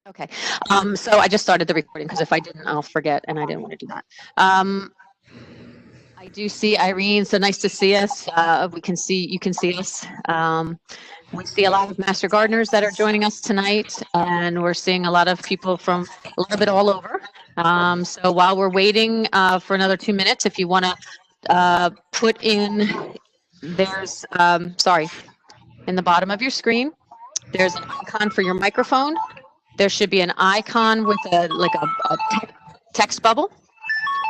Okay. So I just started the recording because if I didn't, I'll forget, and I didn't want to do that. I do see Irene, so nice to see us. You can see us. We see a lot of master gardeners that are joining us tonight, and we're seeing a lot of people from a little bit all over. So while we're waiting for another 2 minutes, if you want to put in, sorry, in the bottom of your screen, there's an icon for your microphone. There should be an icon with a text bubble.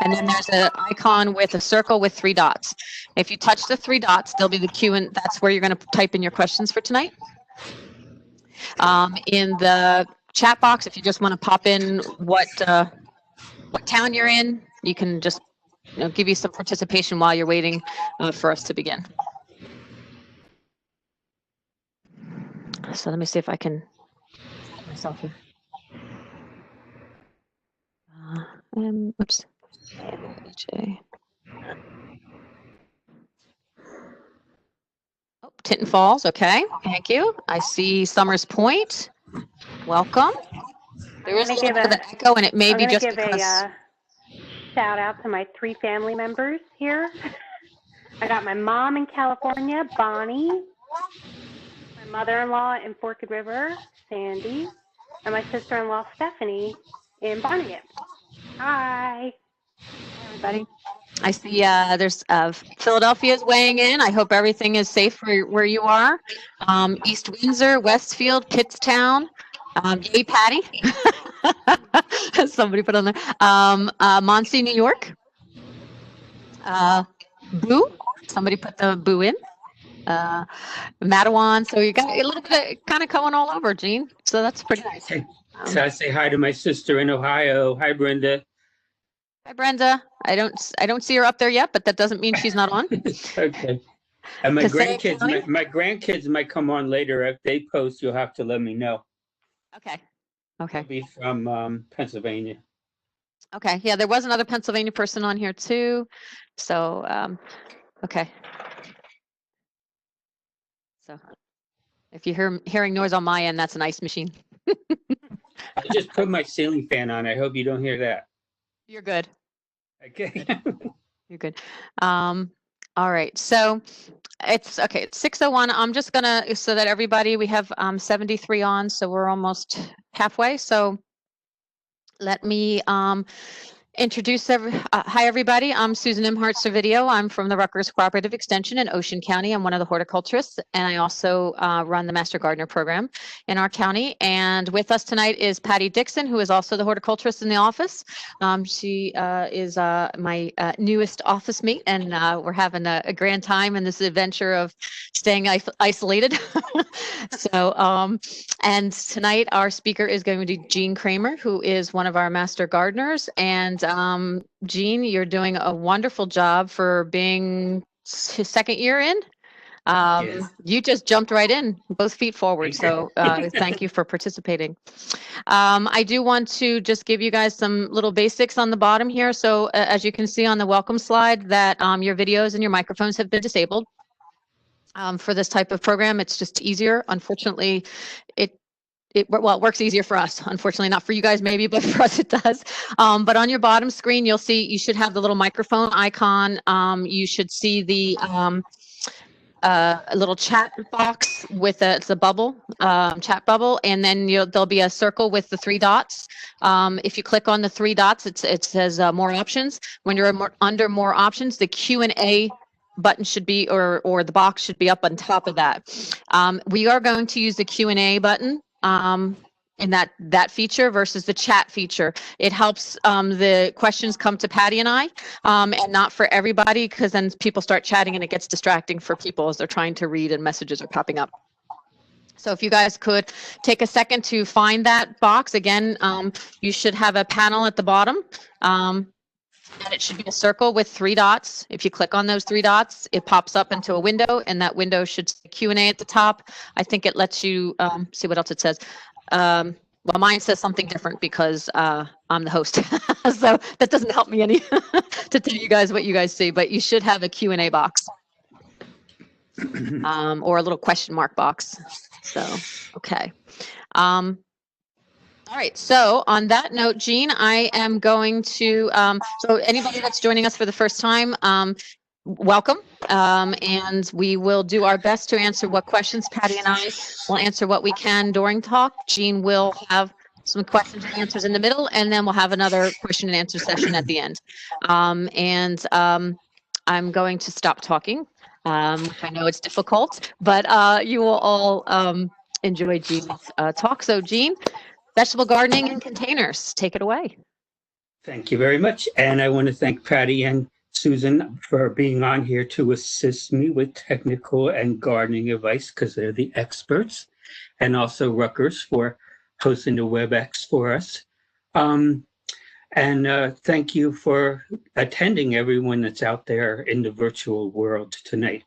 And then there's an icon with a circle with 3 dots. If you touch the 3 dots, there'll be the Q, and that's where you're going to type in your questions for tonight. In the chat box, if you just want to pop in what town you're in, you can just give you some participation while you're waiting for us to begin. So let me see if I can set myself here. Oops. Oh, Tinton Falls, okay, thank you. I see Summers Point. Welcome. There is a little bit of an echo, and it may be just because. A shout out to my 3 family members here. I got my mom in California, Bonnie, my mother-in-law in Forked River, Sandy, and my sister-in-law, Stephanie, in Barnegat. Hi, everybody. I see there's Philadelphia's weighing in. I hope everything is safe where you are. East Windsor, Westfield, Pittstown. Yay, Patty. Somebody put on there. Muncie, New York. Boo. Somebody put the boo in. Matawan. So you got a little bit of kind of going all over, Jean. So that's pretty nice. So I say hi to my sister in Ohio. Hi, Brenda. Hi, Brenda. I don't see her up there yet, but that doesn't mean she's not on. Okay. And my grandkids might come on later. If they post, you'll have to let me know. Okay. They'll be from Pennsylvania. Okay. Yeah, there was another Pennsylvania person on here too. So, okay. So, if you're hearing noise on my end, that's an ice machine. I just put my ceiling fan on. I hope you don't hear that. You're good. Okay. You're good. All right. So it's okay. It's 6:01. I'm just gonna, so that everybody, we have 73 on, so we're almost halfway. So let me introduce hi everybody. I'm Susan Imhart Servideo. I'm from the Rutgers Cooperative Extension in Ocean County. I'm one of the horticulturists, and I also run the Master Gardener program in our county. And with us tonight is Patty Dixon, who is also the horticulturist in the office. She is my newest office mate, and we're having a grand time in this adventure of staying isolated. So, and tonight our speaker is going to be Jean Kramer, who is one of our Master Gardeners. And Jean, you're doing a wonderful job for being his 2nd year in. Yes. You just jumped right in, both feet forward. So thank you for participating. I do want to just give you guys some little basics on the bottom here. So as you can see on the welcome slide, that your videos and your microphones have been disabled. For this type of program, it's just easier. Unfortunately, it works easier for us. Unfortunately, not for you guys maybe, but for us it does. But on your bottom screen, you'll see, you should have the little microphone icon. You should see the a little chat box with it's a bubble, chat bubble, and then there'll be a circle with the 3 dots. If you click on the 3 dots, it says more options. When you're under more options, the Q&A button should be, or the box should be up on top of that. We are going to use the Q&A button in that feature versus the chat feature. It helps the questions come to Patty and I, and not for everybody, because then people start chatting and it gets distracting for people as they're trying to read and messages are popping up. So if you guys could take a second to find that box again, you should have a panel at the bottom. And it should be a circle with 3 dots. If you click on those 3 dots, it pops up into a window, and that window should say Q&A at the top. I think it lets you see what else it says. Well, mine says something different because I'm the host. So that doesn't help me any to tell you guys what you guys see, but you should have a Q&A box or a little question mark box. So, okay. All right. So on that note, Jean, I am going to, so anybody that's joining us for the first time, welcome. And we will do our best to answer what questions. Patty and I will answer what we can during talk. Jean will have some questions and answers in the middle, and then we'll have another question and answer session at the end. I'm going to stop talking. I know it's difficult, but you will all enjoy Jean's talk. So Jean, vegetable gardening in containers, take it away. Thank you very much. And I want to thank Patty and Susan for being on here to assist me with technical and gardening advice because they're the experts, and also Rutgers for hosting the WebEx for us. Thank you for attending, everyone that's out there in the virtual world tonight.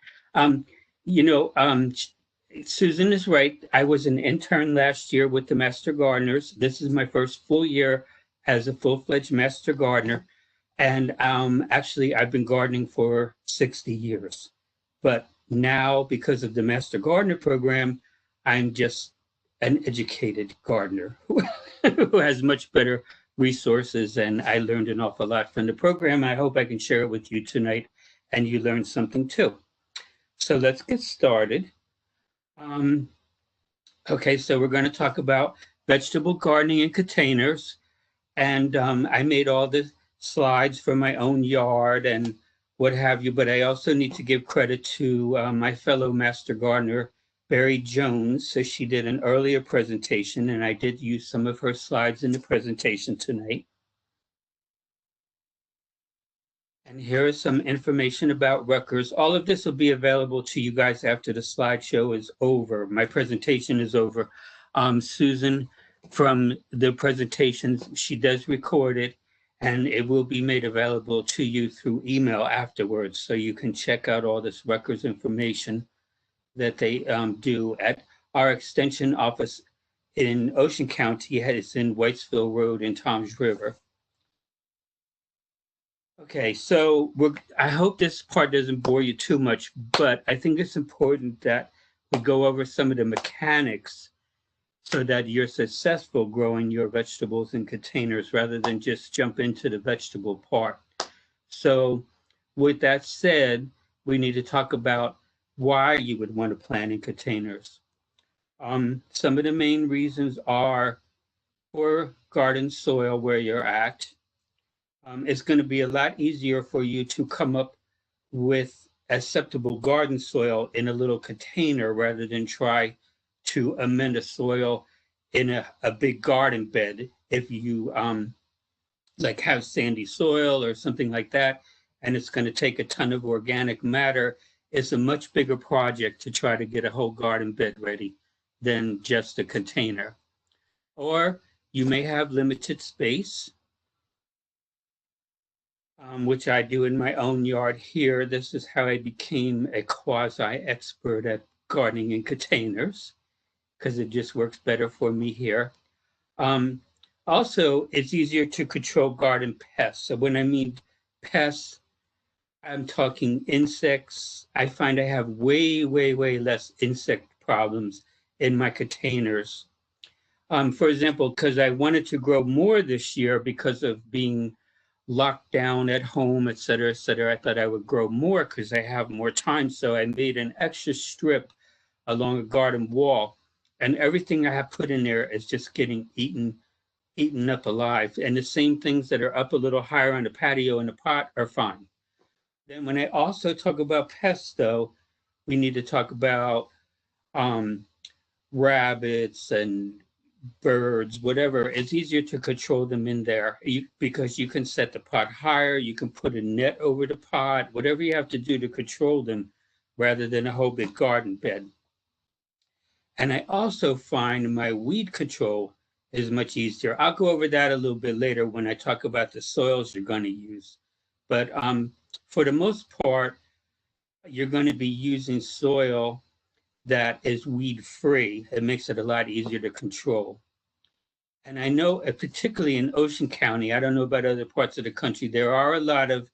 Susan is right. I was an intern last year with the Master Gardeners. This is my first full year as a full-fledged Master Gardener. And actually, I've been gardening for 60 years. But now, because of the Master Gardener program, I'm just an educated gardener who has much better resources. And I learned an awful lot from the program. I hope I can share it with you tonight and you learned something too. So let's get started. Okay, so we're going to talk about vegetable gardening in containers. And I made all the slides for my own yard and what have you, but I also need to give credit to my fellow Master Gardener, Barry Jones. So she did an earlier presentation, and I did use some of her slides in the presentation tonight. And here is some information about Rutgers. All of this will be available to you guys after the slideshow is over. My presentation is over. Susan, from the presentations, she does record it, and it will be made available to you through email afterwards. So you can check out all this Rutgers information that they do at our extension office in Ocean County. It's in Whitesville Road in Toms River. Okay, so I hope this part doesn't bore you too much, but I think it's important that we go over some of the mechanics so that you're successful growing your vegetables in containers rather than just jump into the vegetable part. So with that said, we need to talk about why you would want to plant in containers. Some of the main reasons are poor garden soil where you're at. It's going to be a lot easier for you to come up with acceptable garden soil in a little container rather than try to amend a soil in a big garden bed. If you like have sandy soil or something like that, and it's going to take a ton of organic matter, it's a much bigger project to try to get a whole garden bed ready than just a container. Or you may have limited space, which I do in my own yard here. This is how I became a quasi-expert at gardening in containers, because it just works better for me here. Also, it's easier to control garden pests. So when I mean pests, I'm talking insects. I find I have way, way, way less insect problems in my containers. For example, because I wanted to grow more this year because of being locked down at home, et cetera, I thought I would grow more because I have more time. So I made an extra strip along a garden wall, and everything I have put in there is just getting eaten up alive. And the same things that are up a little higher on the patio in the pot are fine. Then when I also talk about pests, though, we need to talk about rabbits and birds, whatever. It's easier to control them in there because you can set the pot higher, you can put a net over the pot, whatever you have to do to control them rather than a whole big garden bed. And I also find my weed control is much easier. I'll go over that a little bit later when I talk about the soils you're going to use. But for the most part, you're going to be using soil that is weed-free. It makes it a lot easier to control. And I know, particularly in Ocean County, I don't know about other parts of the country, there are a lot of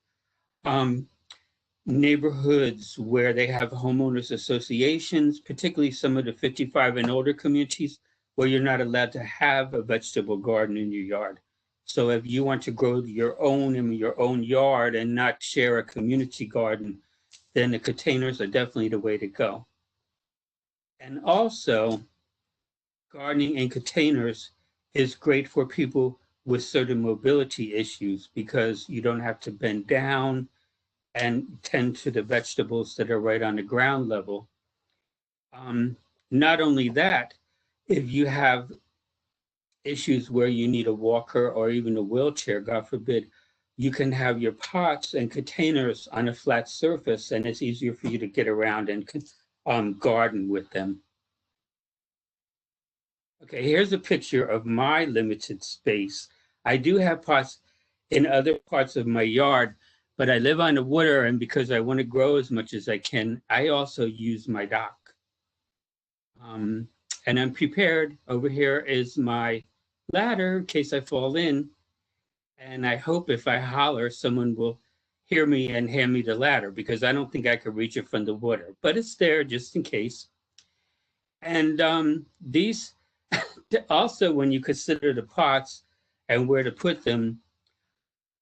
neighborhoods where they have homeowners associations, particularly some of the 55 and older communities. where you're not allowed to have a vegetable garden in your yard. So if you want to grow your own in your own yard and not share a community garden, then the containers are definitely the way to go. And also, gardening in containers is great for people with certain mobility issues because you don't have to bend down and tend to the vegetables that are right on the ground level. Not only that, if you have issues where you need a walker or even a wheelchair, God forbid, you can have your pots and containers on a flat surface, and it's easier for you to get around and garden with them. Okay, here's a picture of my limited space. I do have pots in other parts of my yard, but I live on the water, and because I want to grow as much as I can, I also use my dock. And I'm prepared. Over here is my ladder in case I fall in. And I hope if I holler, someone will hear me and hand me the ladder because I don't think I could reach it from the water, but it's there just in case. And these also, when you consider the pots and where to put them,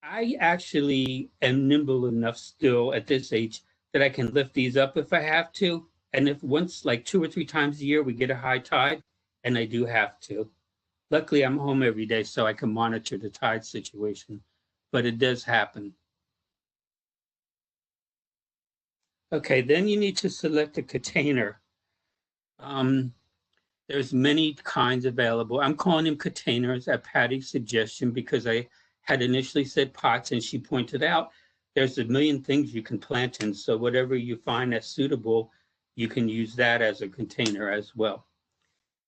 I actually am nimble enough still at this age that I can lift these up if I have to. And if once, like 2 or 3 times a year, we get a high tide, and I do have to. Luckily, I'm home every day, so I can monitor the tide situation, but it does happen. Okay, then you need to select a container. There's many kinds available. I'm calling them containers at Patty's suggestion because I had initially said pots, and she pointed out there's a million things you can plant in. So whatever you find that's suitable, you can use that as a container as well.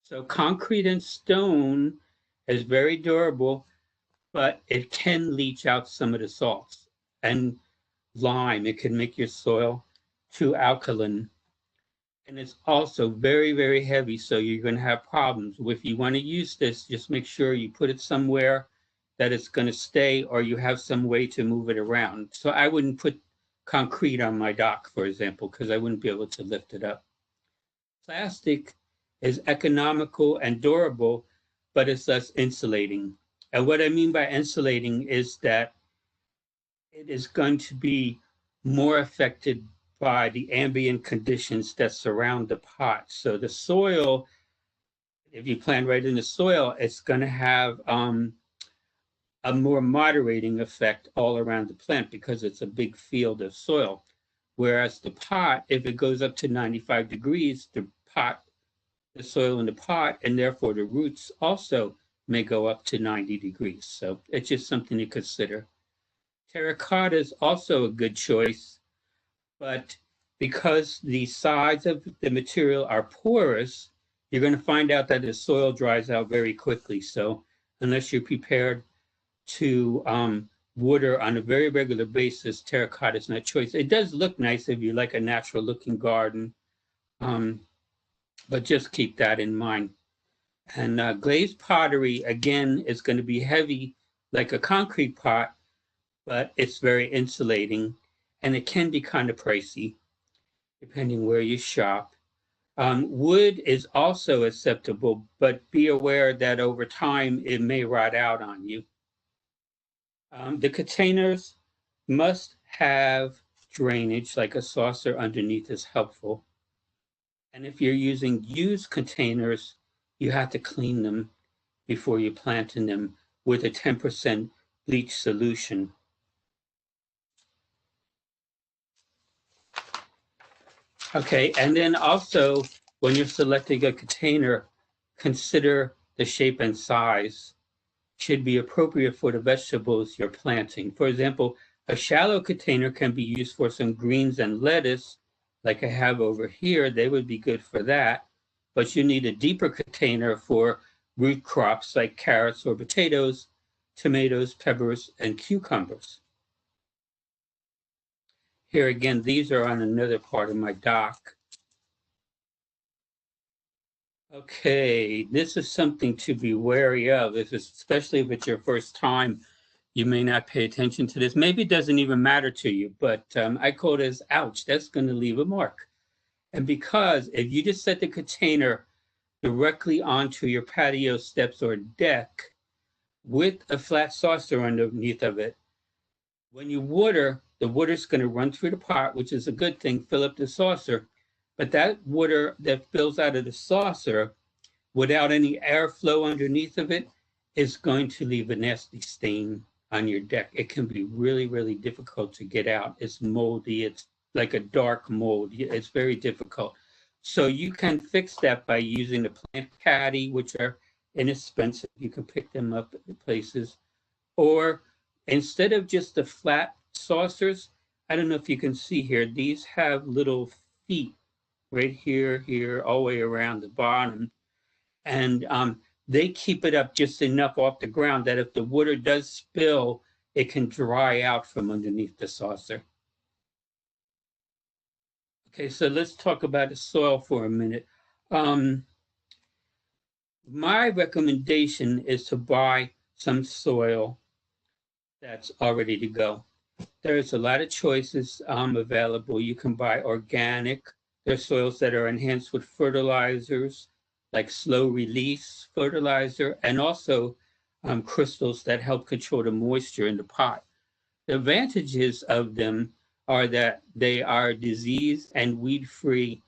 So concrete and stone is very durable, but it can leach out some of the salts. And lime, it can make your soil too alkaline. And it's also very, very heavy, so you're going to have problems. If you want to use this, just make sure you put it somewhere that it's going to stay, or you have some way to move it around. So I wouldn't put concrete on my dock, for example, because I wouldn't be able to lift it up. Plastic is economical and durable, but it's less insulating. And what I mean by insulating is that it is going to be more affected by the ambient conditions that surround the pot. So the soil, if you plant right in the soil, it's going to have a more moderating effect all around the plant because it's a big field of soil. Whereas the pot, if it goes up to 95 degrees, the soil in the pot, and therefore the roots also may go up to 90 degrees. So it's just something to consider. Terracotta is also a good choice, but because the sides of the material are porous, you're going to find out that the soil dries out very quickly. So unless you're prepared to water on a very regular basis, terracotta is not a choice. It does look nice if you like a natural looking garden, but just keep that in mind. And glazed pottery, again, is going to be heavy like a concrete pot, but it's very insulating, and it can be kind of pricey depending where you shop. Wood is also acceptable, but be aware that over time it may rot out on you. The containers must have drainage, like a saucer underneath is helpful. And if you're using used containers, you have to clean them before you plant in them with a 10% bleach solution. Okay, and then also when you're selecting a container, consider the shape and size. Should be appropriate for the vegetables you're planting. For example, a shallow container can be used for some greens and lettuce, like I have over here. They would be good for that, but you need a deeper container for root crops like carrots or potatoes, tomatoes, peppers, and cucumbers. Here again, these are on another part of my dock. Okay, this is something to be wary of, especially if it's your first time. You may not pay attention to this. Maybe it doesn't even matter to you, but I call it as ouch, that's going to leave a mark. And because if you just set the container directly onto your patio steps or deck with a flat saucer underneath of it. When you water, the water's going to run through the pot, which is a good thing, fill up the saucer. But that water that fills out of the saucer without any airflow underneath of it is going to leave a nasty stain on your deck. It can be really, really difficult to get out. It's moldy. It's like a dark mold. It's very difficult. So you can fix that by using the plant caddy, which are inexpensive. You can pick them up at places. Or instead of just the flat saucers, I don't know if you can see here, these have little feet right here, all the way around the bottom. And they keep it up just enough off the ground that if the water does spill, it can dry out from underneath the saucer. Okay, so let's talk about the soil for a minute. My recommendation is to buy some soil that's all ready to go. There's a lot of choices available. You can buy organic. There's soils that are enhanced with fertilizers, like slow release fertilizer, and also crystals that help control the moisture in the pot. The advantages of them are that they are disease and weed free,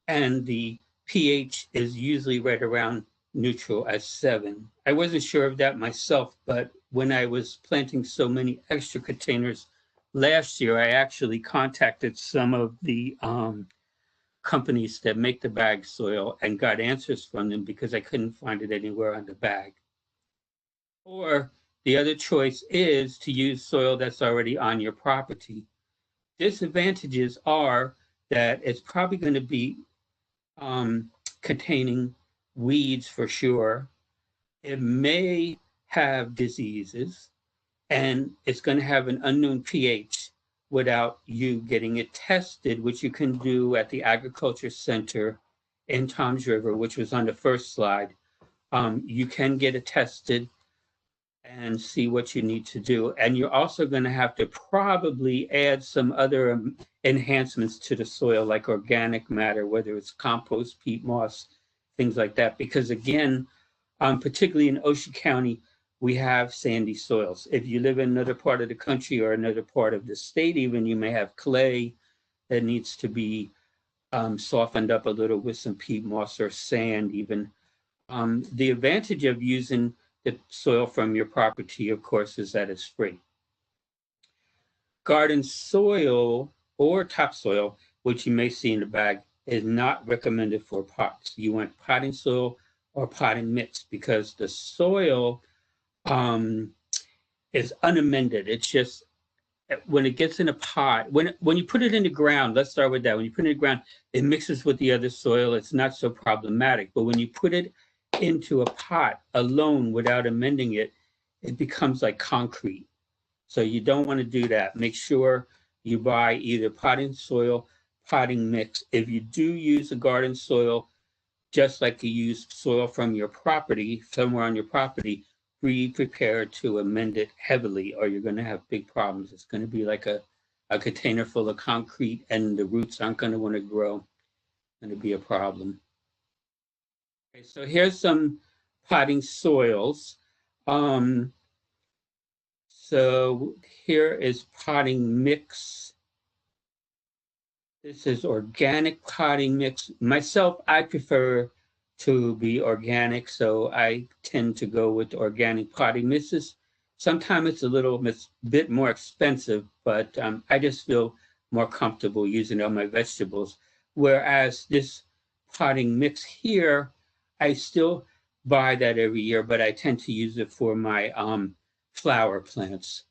and the pH is usually right around neutral at 7. I wasn't sure of that myself, but when I was planting so many extra containers last year, I actually contacted some of the companies that make the bag soil and got answers from them because I couldn't find it anywhere on the bag. Or the other choice is to use soil that's already on your property. Disadvantages are that it's probably going to be containing weeds for sure. It may have diseases, and it's going to have an unknown pH without you getting it tested, which you can do at the Agriculture Center in Toms River, which was on the first slide. You can get it tested and see what you need to do. And you're also going to have to probably add some other enhancements to the soil, like organic matter, whether it's compost, peat moss, things like that. Because again, particularly in Ocean County, we have sandy soils. If you live in another part of the country or another part of the state, even, you may have clay that needs to be softened up a little with some peat moss or sand even. The advantage of using the soil from your property, of course, is that it's free. Garden soil or topsoil, which you may see in the bag, is not recommended for pots. You want potting soil or potting mix because the soil is unamended. It's just when it gets in a pot, when you put it in the ground, let's start with that. When you put it in the ground, it mixes with the other soil. It's not so problematic. But when you put it into a pot alone without amending it, it becomes like concrete. So you don't want to do that. Make sure you buy either potting soil, potting mix. If you do use a garden soil, just like you use soil from your property, somewhere on your property, be prepared to amend it heavily or you're going to have big problems. It's going to be like a container full of concrete and the roots aren't going to want to grow. It's going to be a problem. Okay, so here's some potting soils. So here is potting mix. This is organic potting mix. Myself, I prefer to be organic, so I tend to go with organic potting mixes. Sometimes it's a little bit more expensive, but I just feel more comfortable using it on my vegetables. Whereas this potting mix here, I still buy that every year, but I tend to use it for my flower plants.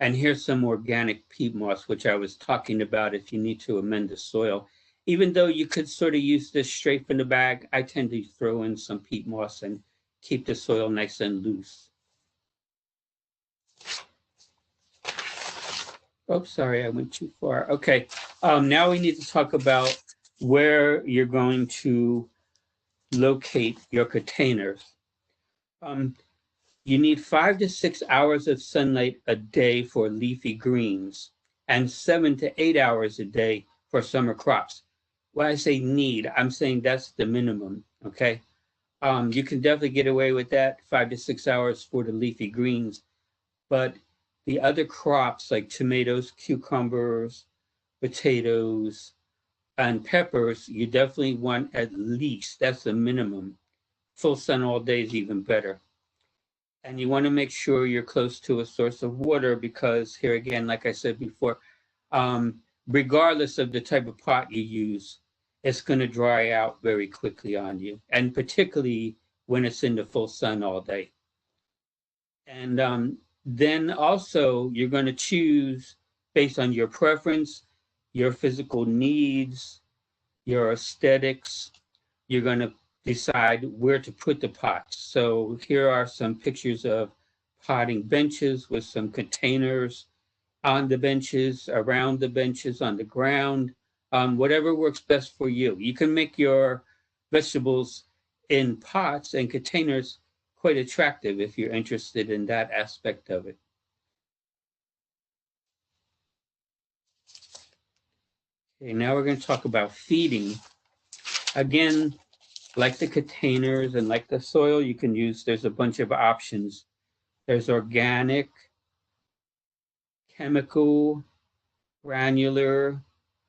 And here's some organic peat moss, which I was talking about if you need to amend the soil. Even though you could sort of use this straight from the bag, I tend to throw in some peat moss and keep the soil nice and loose. Oh, sorry, I went too far. Okay, now we need to talk about where you're going to locate your containers. You need 5 to 6 hours of sunlight a day for leafy greens and 7 to 8 hours a day for summer crops. When I say need, I'm saying that's the minimum, okay? You can definitely get away with that 5 to 6 hours for the leafy greens, but the other crops like tomatoes, cucumbers, potatoes, and peppers, you definitely want at least, that's the minimum. Full sun all day is even better. And you want to make sure you're close to a source of water because here again, like I said before, regardless of the type of pot you use, it's going to dry out very quickly on you, and particularly when it's in the full sun all day. And then also, you're going to choose based on your preference, your physical needs, your aesthetics. You're going to decide where to put the pots. So here are some pictures of potting benches with some containers on the benches, around the benches, on the ground, whatever works best for you. You can make your vegetables in pots and containers quite attractive if you're interested in that aspect of it. Okay, now we're going to talk about feeding. Again, like the containers and like the soil, you can use, there's a bunch of options. There's organic, chemical, granular.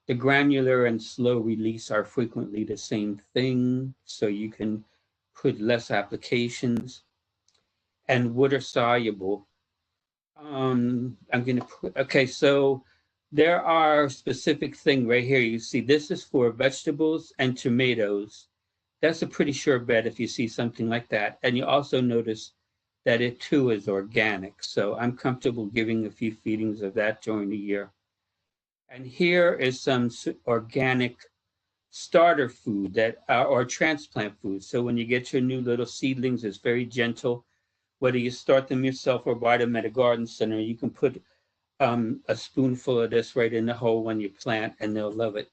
The granular and slow release are frequently the same thing, so you can put less applications. And water soluble. I'm going to put, okay, so there are specific thing right here. You see, this is for vegetables and tomatoes. That's a pretty sure bet if you see something like that. And you also notice that it too is organic. So I'm comfortable giving a few feedings of that during the year. And here is some organic starter food that or transplant food. So when you get your new little seedlings, it's very gentle. Whether you start them yourself or buy them at a garden center, you can put a spoonful of this right in the hole when you plant, and they'll love it.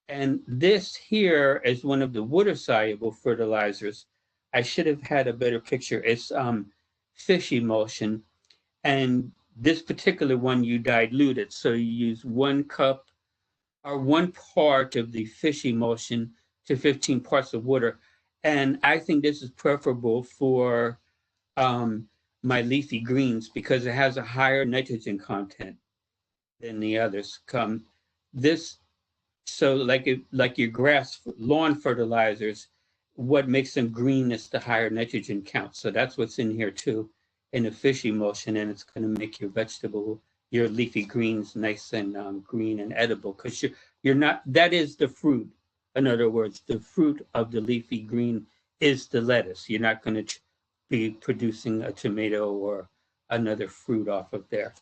And this here is one of the water-soluble fertilizers. I should have had a better picture. It's fish emulsion, and this particular one you dilute it. So you use 1 cup or 1 part of the fish emulsion to 15 parts of water. And I think this is preferable for my leafy greens because it has a higher nitrogen content than the others. This So like your grass lawn fertilizers, what makes them green is the higher nitrogen count. So that's what's in here too, in the fish emulsion, and it's going to make your leafy greens nice and green and edible because you're not. That is the fruit. In other words, the fruit of the leafy green is the lettuce. You're not going to be producing a tomato or another fruit off of there.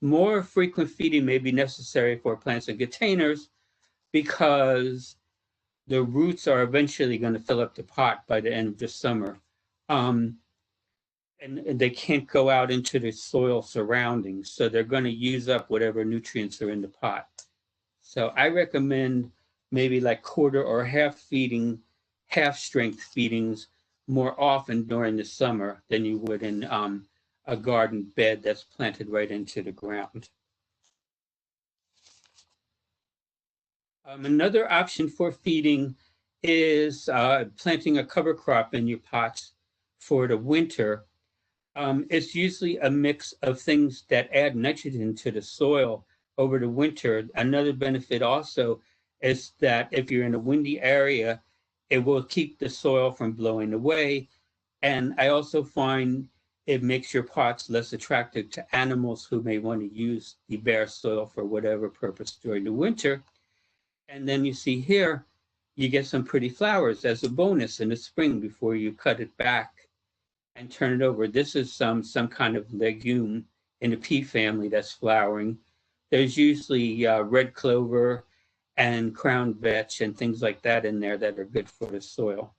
More frequent feeding may be necessary for plants in containers because the roots are eventually going to fill up the pot by the end of the summer. And they can't go out into the soil surroundings, so they're going to use up whatever nutrients are in the pot. So I recommend maybe like quarter or half strength feedings more often during the summer than you would in a garden bed that's planted right into the ground. Another option for feeding is planting a cover crop in your pots for the winter. It's usually a mix of things that add nitrogen to the soil over the winter. Another benefit also is that if you're in a windy area, it will keep the soil from blowing away. And I also find it makes your pots less attractive to animals who may want to use the bare soil for whatever purpose during the winter. And then you see here, you get some pretty flowers as a bonus in the spring before you cut it back and turn it over. This is some kind of legume in the pea family that's flowering. There's usually red clover and crown vetch and things like that in there that are good for the soil.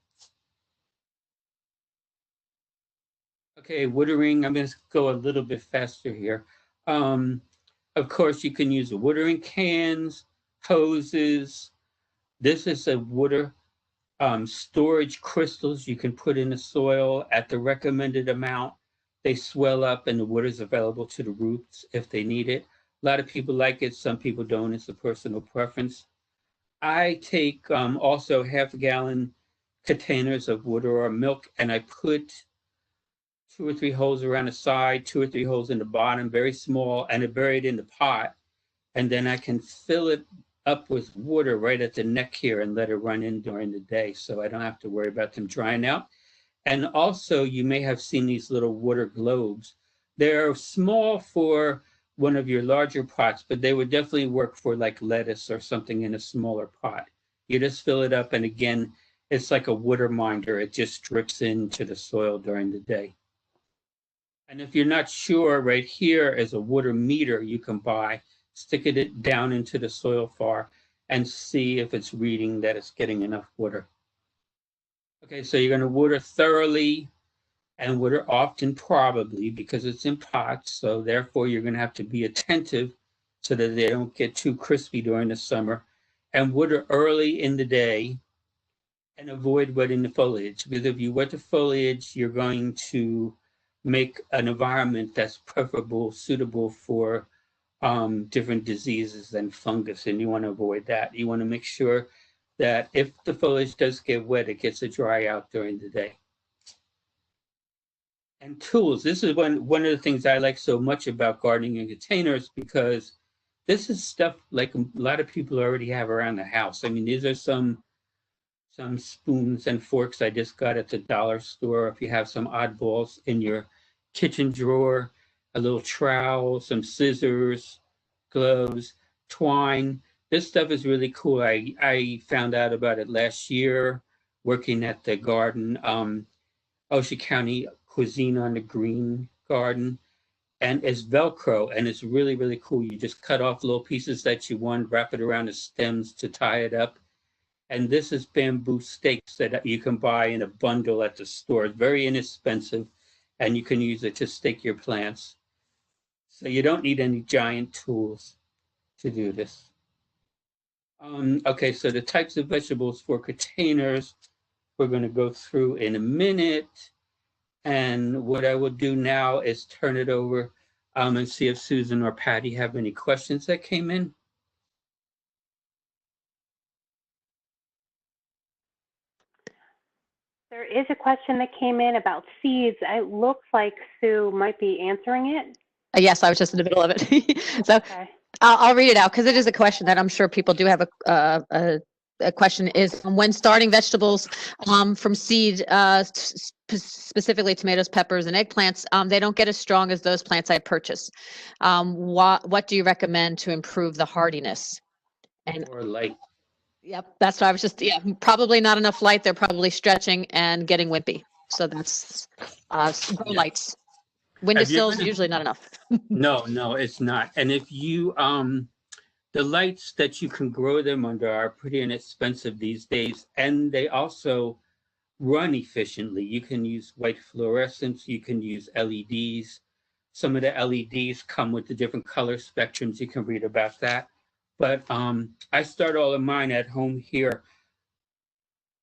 Okay, watering, I'm going to go a little bit faster here. Of course, you can use the watering cans, hoses. This is a water storage crystals you can put in the soil at the recommended amount. They swell up and the water is available to the roots if they need it. A lot of people like it, some people don't. It's a personal preference. I take also half-gallon containers of water or milk, and I put 2 or 3 holes around the side, 2 or 3 holes in the bottom, very small, and I bury it in the pot. And then I can fill it up with water right at the neck here and let it run in during the day. So I don't have to worry about them drying out. And also, you may have seen these little water globes. They're small for one of your larger pots, but they would definitely work for like lettuce or something in a smaller pot. You just fill it up, and again, it's like a water minder. It just drips into the soil during the day. And if you're not sure, right here is a water meter you can buy. Stick it down into the soil far and see if it's reading that it's getting enough water. Okay, so you're going to water thoroughly and water often, probably, because it's in pots. So therefore, you're going to have to be attentive so that they don't get too crispy during the summer. And water early in the day and avoid wetting the foliage. Because if you wet the foliage, you're going to make an environment that's preferable, suitable for different diseases and fungus, and you want to avoid that. You want to make sure that if the foliage does get wet, it gets to dry out during the day. And tools. This is one of the things I like so much about gardening in containers, because this is stuff like a lot of people already have around the house. I mean, these are some spoons and forks I just got at the dollar store. If you have some oddballs in your kitchen drawer, a little trowel, some scissors, gloves, twine. This stuff is really cool. I found out about it last year working at the garden, Ocean County Cuisine on the Green garden. And it's Velcro, and it's really, really cool. You just cut off little pieces that you want, wrap it around the stems to tie it up. And this is bamboo stakes that you can buy in a bundle at the store. It's very inexpensive, and you can use it to stake your plants. So you don't need any giant tools to do this. Okay, so the types of vegetables for containers, we're going to go through in a minute. And what I will do now is turn it over and see if Susan or Patty have any questions that came in. There is a question that came in about seeds. It looks like Sue might be answering it. Yes, I was just in the middle of it. So Okay. I'll read it out because it is a question that I'm sure people do have a question is when starting vegetables from seed, specifically tomatoes, peppers, and eggplants, they don't get as strong as those plants I purchase. What do you recommend to improve the hardiness? And Or light. yep, that's what I was just, yeah, probably not enough light. They're probably stretching and getting wimpy. So that's grow lights. Windowsills, usually not enough. No, it's not. And if you, the lights that you can grow them under are pretty inexpensive these days, and they also run efficiently. You can use white fluorescents, you can use LEDs. Some of the LEDs come with the different color spectrums. You can read about that. But I start all of mine at home here.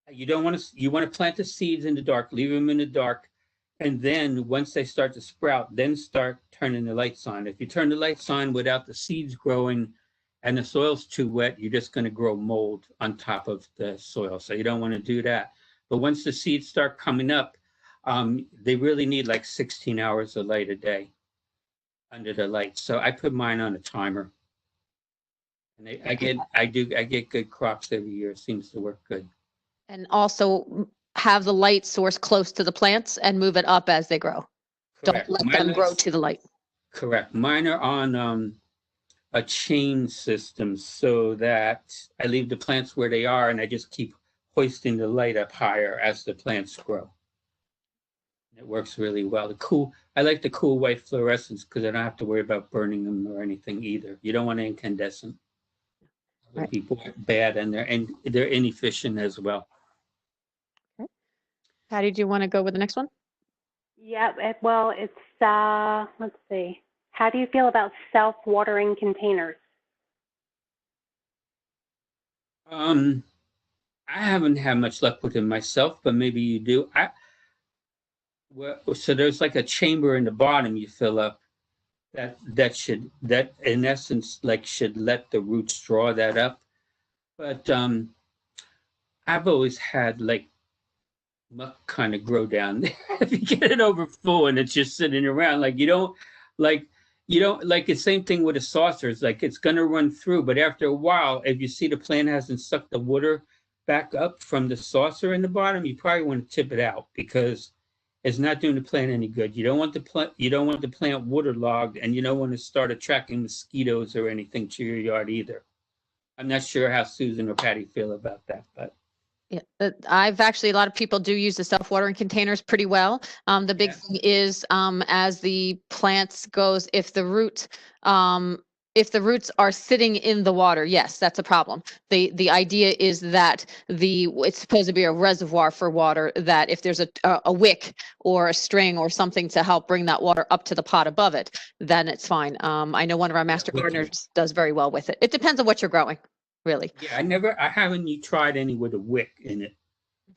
You want to plant the seeds in the dark, leave them in the dark. And then once they start to sprout, then start turning the lights on. If you turn the lights on without the seeds growing and the soil's too wet, you're just going to grow mold on top of the soil. So you don't want to do that. But once the seeds start coming up, they really need like 16 hours of light a day under the lights. So I put mine on a timer. And I get good crops every year. It seems to work good. And also have the light source close to the plants and move it up as they grow. Correct. Don't let them grow to the light. Correct. Mine are on a chain system so that I leave the plants where they are and I just keep hoisting the light up higher as the plants grow. It works really well. I like the cool white fluorescents because I don't have to worry about burning them or anything either. You don't want incandescent. Right. People are bad and they're inefficient as well. Okay. Patty, do you want to go with the next one? Yeah, well, it's, let's see. How do you feel about self-watering containers? I haven't had much luck with them myself, but maybe you do. So there's like a chamber in the bottom you fill up that in essence should let the roots draw that up. But I've always had muck kind of grow down there. If you get it over full and it's just sitting around, like you don't like the same thing with a saucer. It's like it's gonna run through, but after a while, if you see the plant hasn't sucked the water back up from the saucer in the bottom, you probably want to tip it out because it's not doing the plant any good. You don't want the plant waterlogged, and you don't want to start attracting mosquitoes or anything to your yard either. I'm not sure how Susan or Patty feel about that, but Yeah, I've actually, a lot of people do use the self-watering containers pretty well. The big yeah. thing is, as the plants goes, if the roots are sitting in the water, yes, that's a problem. The idea is that it's supposed to be a reservoir for water, that if there's a wick or a string or something to help bring that water up to the pot above it, then it's fine. I know one of our master wicking. gardeners does very well with it. It depends on what you're growing, really. Yeah, I haven't tried any with a wick in it.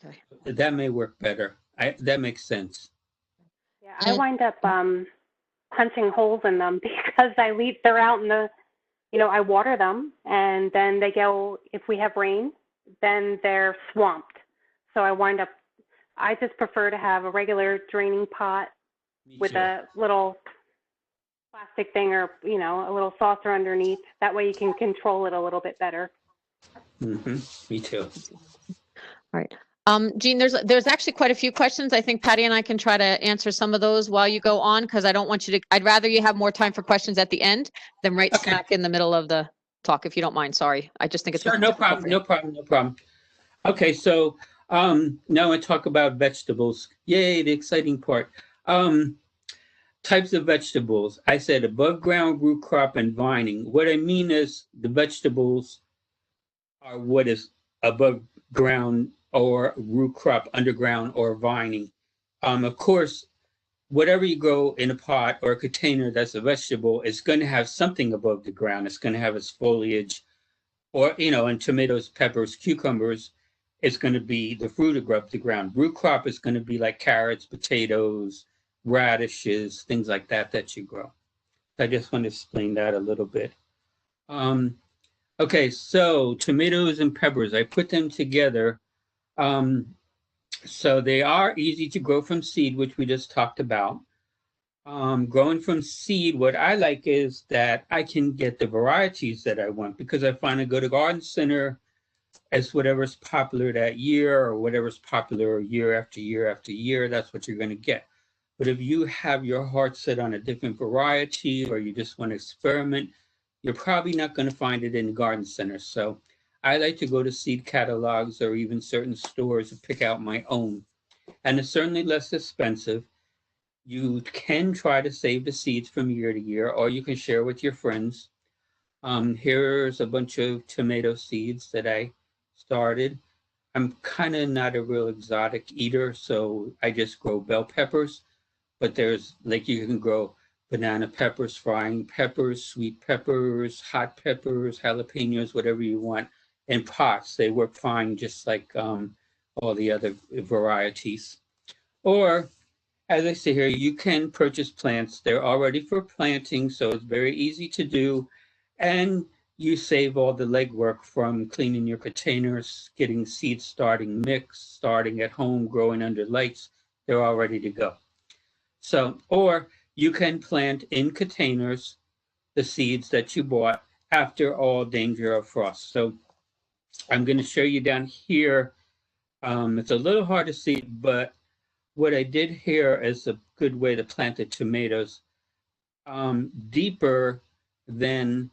Okay. That may work better. That makes sense. Yeah, I wind up punching holes in them because they're out in the, I water them and then they go, if we have rain, then they're swamped. So I just prefer to have a regular draining pot with a little plastic thing or, a little saucer underneath. That way you can control it a little bit better. Me too. All right. Jean, there's actually quite a few questions. I think Patty and I can try to answer some of those while you go on, because I don't want you to, I'd rather you have more time for questions at the end than right Okay. smack in the middle of the talk, if you don't mind. Sorry. I just think it's Sure, no problem. Okay, so now I talk about vegetables. Yay, the exciting part. Types of vegetables. I said above ground, root crop, and vining. What I mean is the vegetables are what is above ground or root crop, underground, or vining. Of course, whatever you grow in a pot or a container that's a vegetable, it's going to have something above the ground. It's going to have its foliage, or, in tomatoes, peppers, cucumbers, it's going to be the fruit above the ground. Root crop is going to be like carrots, potatoes, radishes, things like that you grow. I just want to explain that a little bit. Okay, so tomatoes and peppers, I put them together. So they are easy to grow from seed, which we just talked about. Growing from seed, what I like is that I can get the varieties that I want, because I find I go to garden center, it's whatever's popular that year or whatever's popular year after year after year, that's what you're going to get. But if you have your heart set on a different variety or you just want to experiment, you're probably not going to find it in the garden center. So I like to go to seed catalogs or even certain stores to pick out my own. And it's certainly less expensive. You can try to save the seeds from year to year, or you can share with your friends. Here's a bunch of tomato seeds that I started. I'm kind of not a real exotic eater, so I just grow bell peppers. But there's, like, you can grow banana peppers, frying peppers, sweet peppers, hot peppers, jalapenos, whatever you want, in pots. They work fine, just like all the other varieties. Or, as I say here, you can purchase plants. They're already for planting, so it's very easy to do. And you save all the legwork from cleaning your containers, getting seeds starting mixed, starting at home, growing under lights. They're all ready to go. So, or you can plant in containers the seeds that you bought after all danger of frost. So I'm going to show you down here. It's a little hard to see, but what I did here is a good way to plant the tomatoes, deeper than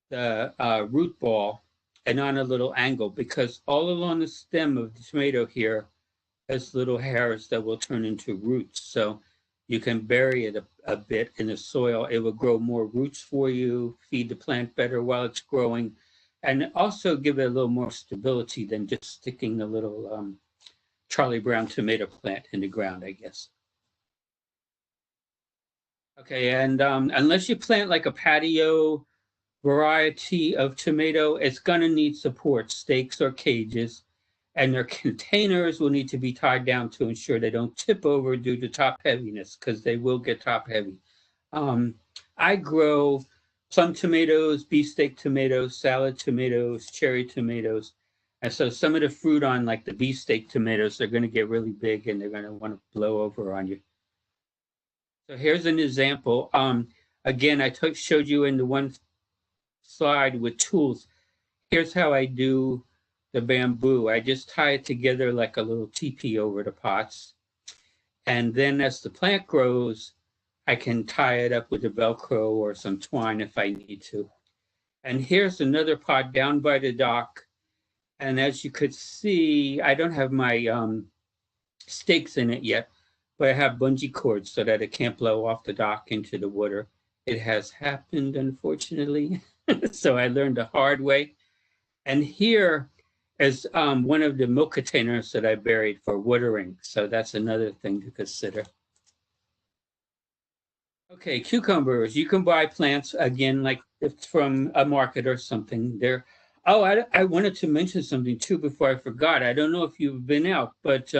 the root ball and on a little angle, because all along the stem of the tomato here is little hairs that will turn into roots. So you can bury it a bit in the soil. It will grow more roots for you, feed the plant better while it's growing, and also give it a little more stability than just sticking a little Charlie Brown tomato plant in the ground, I guess. Okay, and unless you plant like a patio variety of tomato, it's going to need support, stakes or cages, and their containers will need to be tied down to ensure they don't tip over due to top heaviness, because they will get top heavy. I grow plum tomatoes, beefsteak tomatoes, salad tomatoes, cherry tomatoes, And so some of the fruit on like the beefsteak tomatoes, they're going to get really big and they're going to want to blow over on you. So here's an example. Again, I showed you in the one slide with tools. Here's how I do the bamboo. I just tie it together like a little teepee over the pots. And then as the plant grows, I can tie it up with a Velcro or some twine if I need to. And here's another pot down by the dock. And as you could see, I don't have my stakes in it yet, but I have bungee cords so that it can't blow off the dock into the water. It has happened, unfortunately. So I learned the hard way. And here is one of the milk containers that I buried for watering. So that's another thing to consider. Okay, cucumbers. You can buy plants, again, like it's from a market or something. They're, oh, I wanted to mention something too before I forgot. I don't know if you've been out, but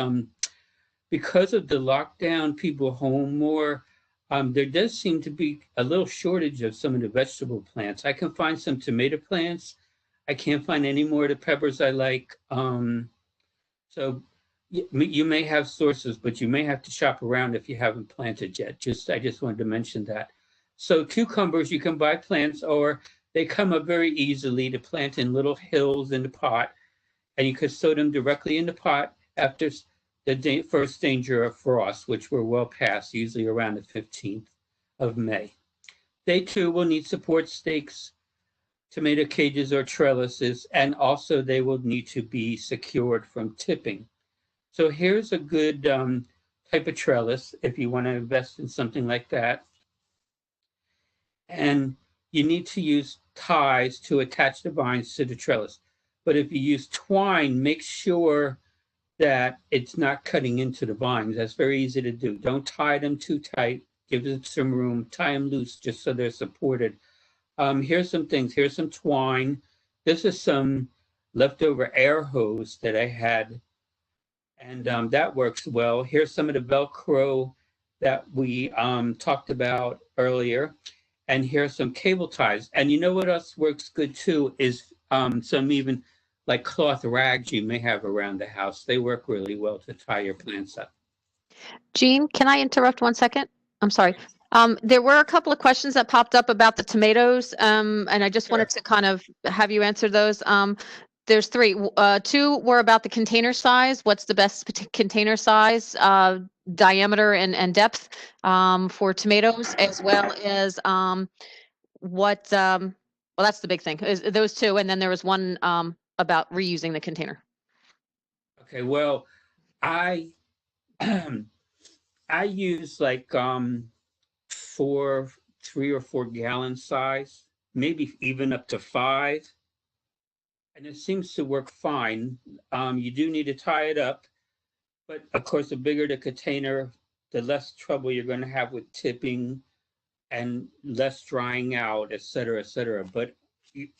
because of the lockdown, people home more, there does seem to be a little shortage of some of the vegetable plants. I can find some tomato plants. I can't find any more of the peppers I like. So you may have sources, but you may have to shop around if you haven't planted yet. I just wanted to mention that. So cucumbers, you can buy plants, or they come up very easily to plant in little hills in the pot, and you could sow them directly in the pot after the first danger of frost, which we're well past, usually around the 15th of May. They too will need support stakes, tomato cages or trellises, and also they will need to be secured from tipping. So here's a good type of trellis if you want to invest in something like that. And you need to use ties to attach the vines to the trellis. But if you use twine, make sure that it's not cutting into the vines. That's very easy to do. Don't tie them too tight. Give them some room. Tie them loose just so they're supported. Here's some things. Here's some twine. This is some leftover air hose that I had, and that works well. Here's some of the Velcro that we talked about earlier, and here's some cable ties. And you know what else works good too is some even like cloth rags you may have around the house. They work really well to tie your plants up. Jean, can I interrupt 1 second? I'm sorry. There were a couple of questions that popped up about the tomatoes, and I just wanted to kind of have you answer those. There's three. Two were about the container size. What's the best container size, diameter, and depth for tomatoes, as well as what? Well, that's the big thing. Is those two, and then there was one about reusing the container. Okay. Well, I I use like 3 or 4 gallon size, maybe even up to 5. And it seems to work fine. You do need to tie it up, but of course, the bigger the container, the less trouble you're going to have with tipping and less drying out, et cetera, et cetera. But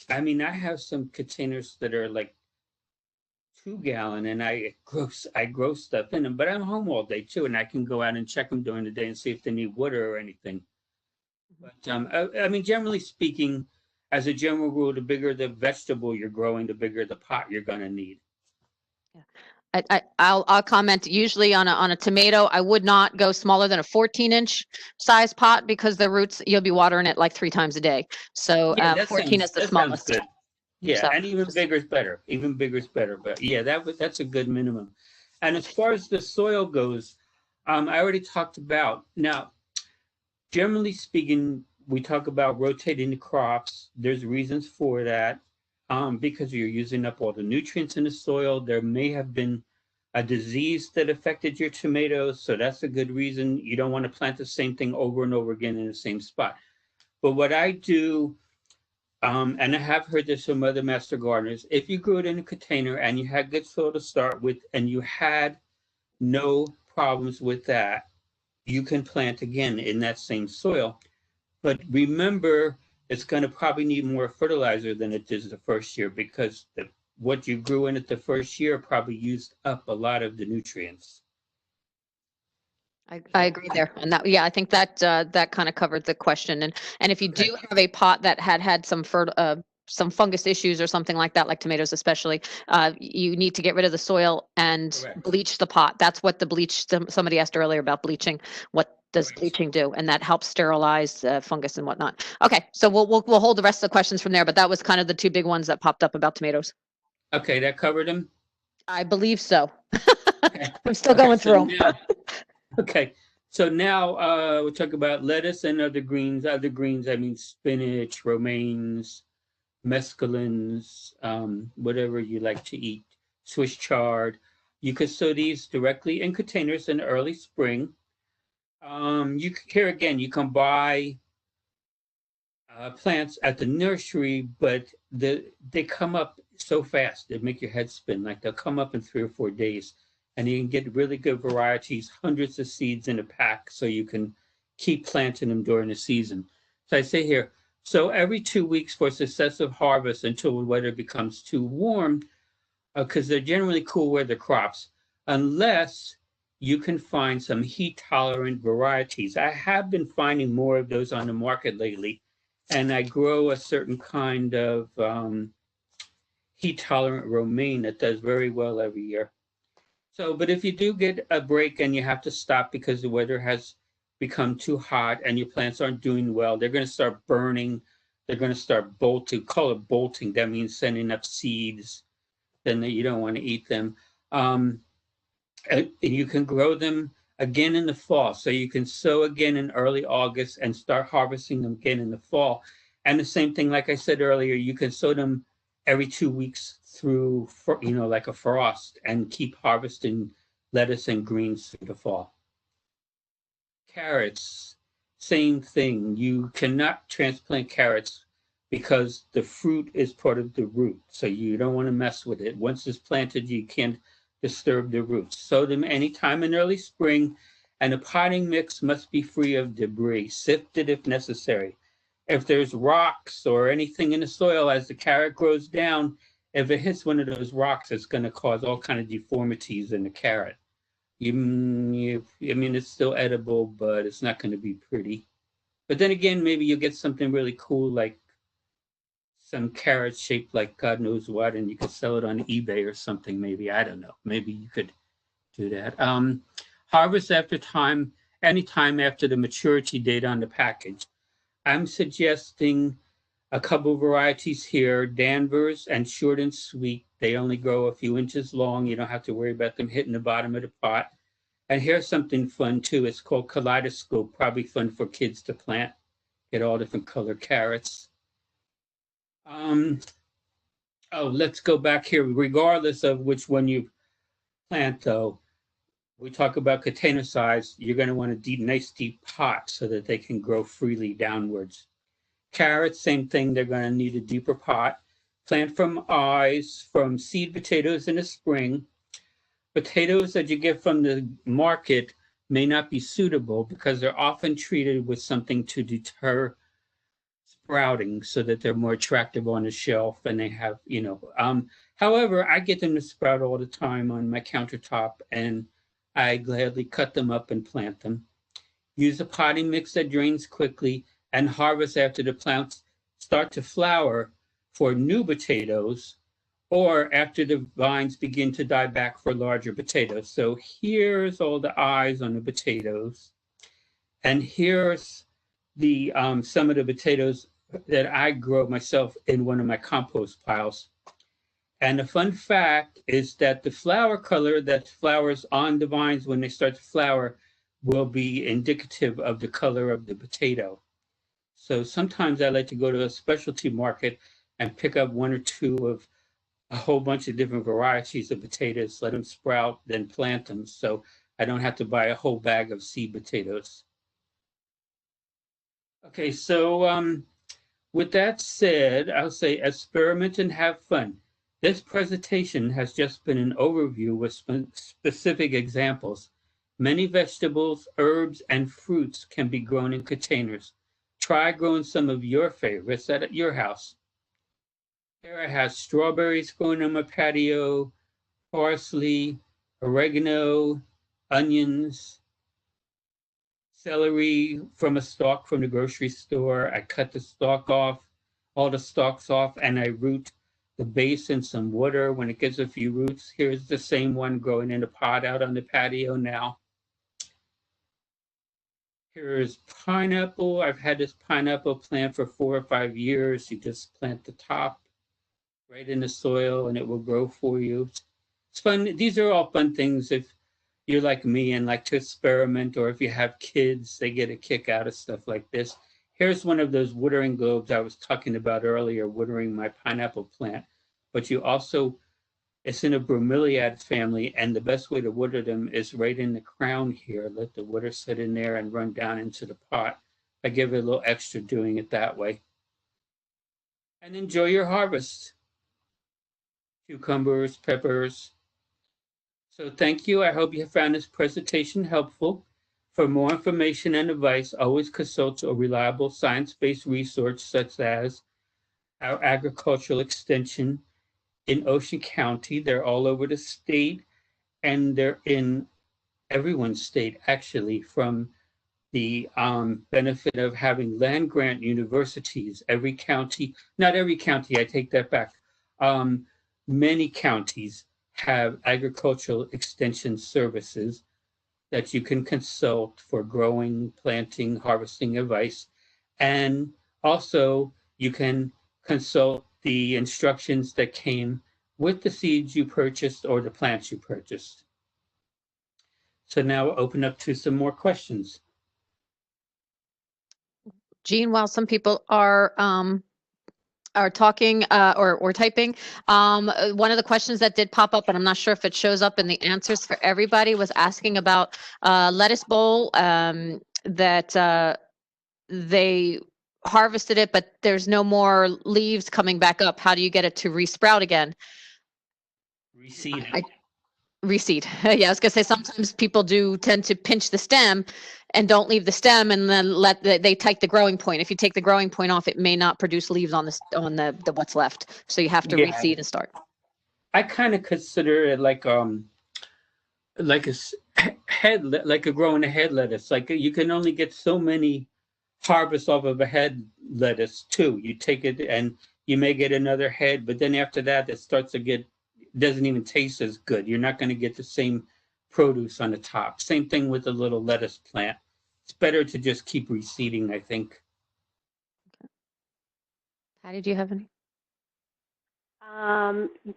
I mean, I have some containers that are like 2 gallon, and I grow stuff in them. But I'm home all day too, and I can go out and check them during the day and see if they need water or anything. But I mean, generally speaking, as a general rule, the bigger the vegetable you're growing, the bigger the pot you're going to need. Yeah. I'll comment. Usually on a tomato, I would not go smaller than a 14-inch size pot because the roots, you'll be watering it like 3 times a day. So Yeah, 14 is the smallest. Good. Yeah, So, and even bigger is better. Even bigger is better. But yeah, that's a good minimum. And as far as the soil goes, I already talked about. Now, generally speaking, we talk about rotating the crops. There's reasons for that, because you're using up all the nutrients in the soil. There may have been a disease that affected your tomatoes, so that's a good reason. You don't want to plant the same thing over and over again in the same spot. But what I do, and I have heard this from other master gardeners, if you grew it in a container and you had good soil to start with and you had no problems with that, you can plant again in that same soil. But remember, it's going to probably need more fertilizer than it did the first year, because what you grew in it the first year probably used up a lot of the nutrients. I agree there. And that, yeah, I think that that kind of covered the question. And if you do have a pot that had some some fungus issues or something like that, like tomatoes especially, you need to get rid of the soil and Correct. bleach the pot. That's what the bleach, somebody asked earlier about bleaching. What does Correct. bleaching do? And that helps sterilize fungus and whatnot. Okay, so we'll hold the rest of the questions from there, but that was kind of the two big ones that popped up about tomatoes. Okay, that covered them? I believe so. Okay. I'm still Okay, going so through. now- okay, so now we'll talk about lettuce and other greens. Other greens, I mean spinach, romaines, mescalines, whatever you like to eat, Swiss chard. You could sow these directly in containers in early spring. Here again, you can buy plants at the nursery, but they come up so fast, they make your head spin. Like they'll come up in 3 or 4 days, and you can get really good varieties, hundreds of seeds in a pack, so you can keep planting them during the season. So I say here, so every 2 weeks for successive harvest until the weather becomes too warm, because they're generally cool weather crops, unless you can find some heat tolerant varieties. I have been finding more of those on the market lately, and I grow a certain kind of heat tolerant romaine that does very well every year. So, but if you do get a break and you have to stop because the weather has become too hot and your plants aren't doing well, they're going to start burning. They're going to start bolting. Call it bolting. That means sending up seeds. Then you don't want to eat them. And you can grow them again in the fall. So you can sow again in early August and start harvesting them again in the fall. And the same thing, like I said earlier, you can sow them every 2 weeks through, like a frost, and keep harvesting lettuce and greens through the fall. Carrots, same thing. You cannot transplant carrots because the fruit is part of the root. So you don't want to mess with it. Once it's planted, you can't disturb the roots. Sow them anytime in early spring, and the potting mix must be free of debris, sifted if necessary. If there's rocks or anything in the soil as the carrot grows down, if it hits one of those rocks, it's going to cause all kind of deformities in the carrot. I mean, it's still edible, but it's not going to be pretty. But then again, maybe you'll get something really cool, like some carrots shaped like God knows what, and you could sell it on eBay or something. Maybe, I don't know. Maybe you could do that. Harvest after time, anytime after the maturity date on the package. I'm suggesting a couple varieties here, Danvers and Short and Sweet. They only grow a few inches long. You don't have to worry about them hitting the bottom of the pot. And here's something fun too. It's called Kaleidoscope, probably fun for kids to plant. Get all different color carrots. Let's go back here. Regardless of which one you plant, though, we talk about container size. You're going to want a nice deep pot so that they can grow freely downwards. Carrots, same thing. They're going to need a deeper pot. Plant from seed potatoes in the spring. Potatoes that you get from the market may not be suitable because they're often treated with something to deter sprouting so that they're more attractive on the shelf, and they have, however, I get them to sprout all the time on my countertop, and I gladly cut them up and plant them. Use a potting mix that drains quickly, and harvest after the plants start to flower for new potatoes, or after the vines begin to die back for larger potatoes. So here's all the eyes on the potatoes. And here's the some of the potatoes that I grow myself in one of my compost piles. And the fun fact is that the flower color that flowers on the vines when they start to flower will be indicative of the color of the potato. So sometimes I like to go to a specialty market and pick up 1 or 2 of a whole bunch of different varieties of potatoes, let them sprout, then plant them. So I don't have to buy a whole bag of seed potatoes. Okay, so with that said, I'll say experiment and have fun. This presentation has just been an overview with specific examples. Many vegetables, herbs, and fruits can be grown in containers. Try growing some of your favorites at your house. Here I have strawberries growing on my patio, parsley, oregano, onions, celery from a stalk from the grocery store. I cut the stalk off. all the stalks off and I root the base in some water. When it gets a few roots, here's the same one growing in a pot out on the patio now. Here's pineapple. I've had this pineapple plant for 4 or 5 years. You just plant the top right in the soil and it will grow for you. It's fun. These are all fun things if you're like me and like to experiment, or if you have kids, they get a kick out of stuff like this. Here's one of those watering globes I was talking about earlier, watering my pineapple plant. But you also, it's in a bromeliad family, and the best way to water them is right in the crown here. Let the water sit in there and run down into the pot. I give it a little extra doing it that way. And enjoy your harvest. Cucumbers, peppers. So thank you. I hope you found this presentation helpful. For more information and advice, always consult a reliable science-based resource such as our agricultural extension in Ocean County. They're all over the state, and they're in everyone's state, actually, from the benefit of having land-grant universities. Every county, not every county, I take that back. Many counties have agricultural extension services that you can consult for growing, planting, harvesting advice. And also you can consult the instructions that came with the seeds you purchased or the plants you purchased. So now we'll open up to some more questions. Jean, while some people are talking or typing, one of the questions that did pop up, and I'm not sure if it shows up in the answers for everybody, was asking about lettuce bowl that they harvested it, but there's no more leaves coming back up. How do you get it to resprout again? Reseed. Reseed. Yeah, I was gonna say sometimes people do tend to pinch the stem and don't leave the stem, and then they take the growing point. If you take the growing point off, it may not produce leaves on the what's left. So you have to reseed and start. I kind of consider it like a head, like a growing a head lettuce. Like you can only get so many harvests off of a head lettuce too. You take it and you may get another head, but then after that, it starts to get, doesn't even taste as good. You're not going to get the same produce on the top. Same thing with a little lettuce plant. It's better to just keep reseeding, I think. Patty, do you have any?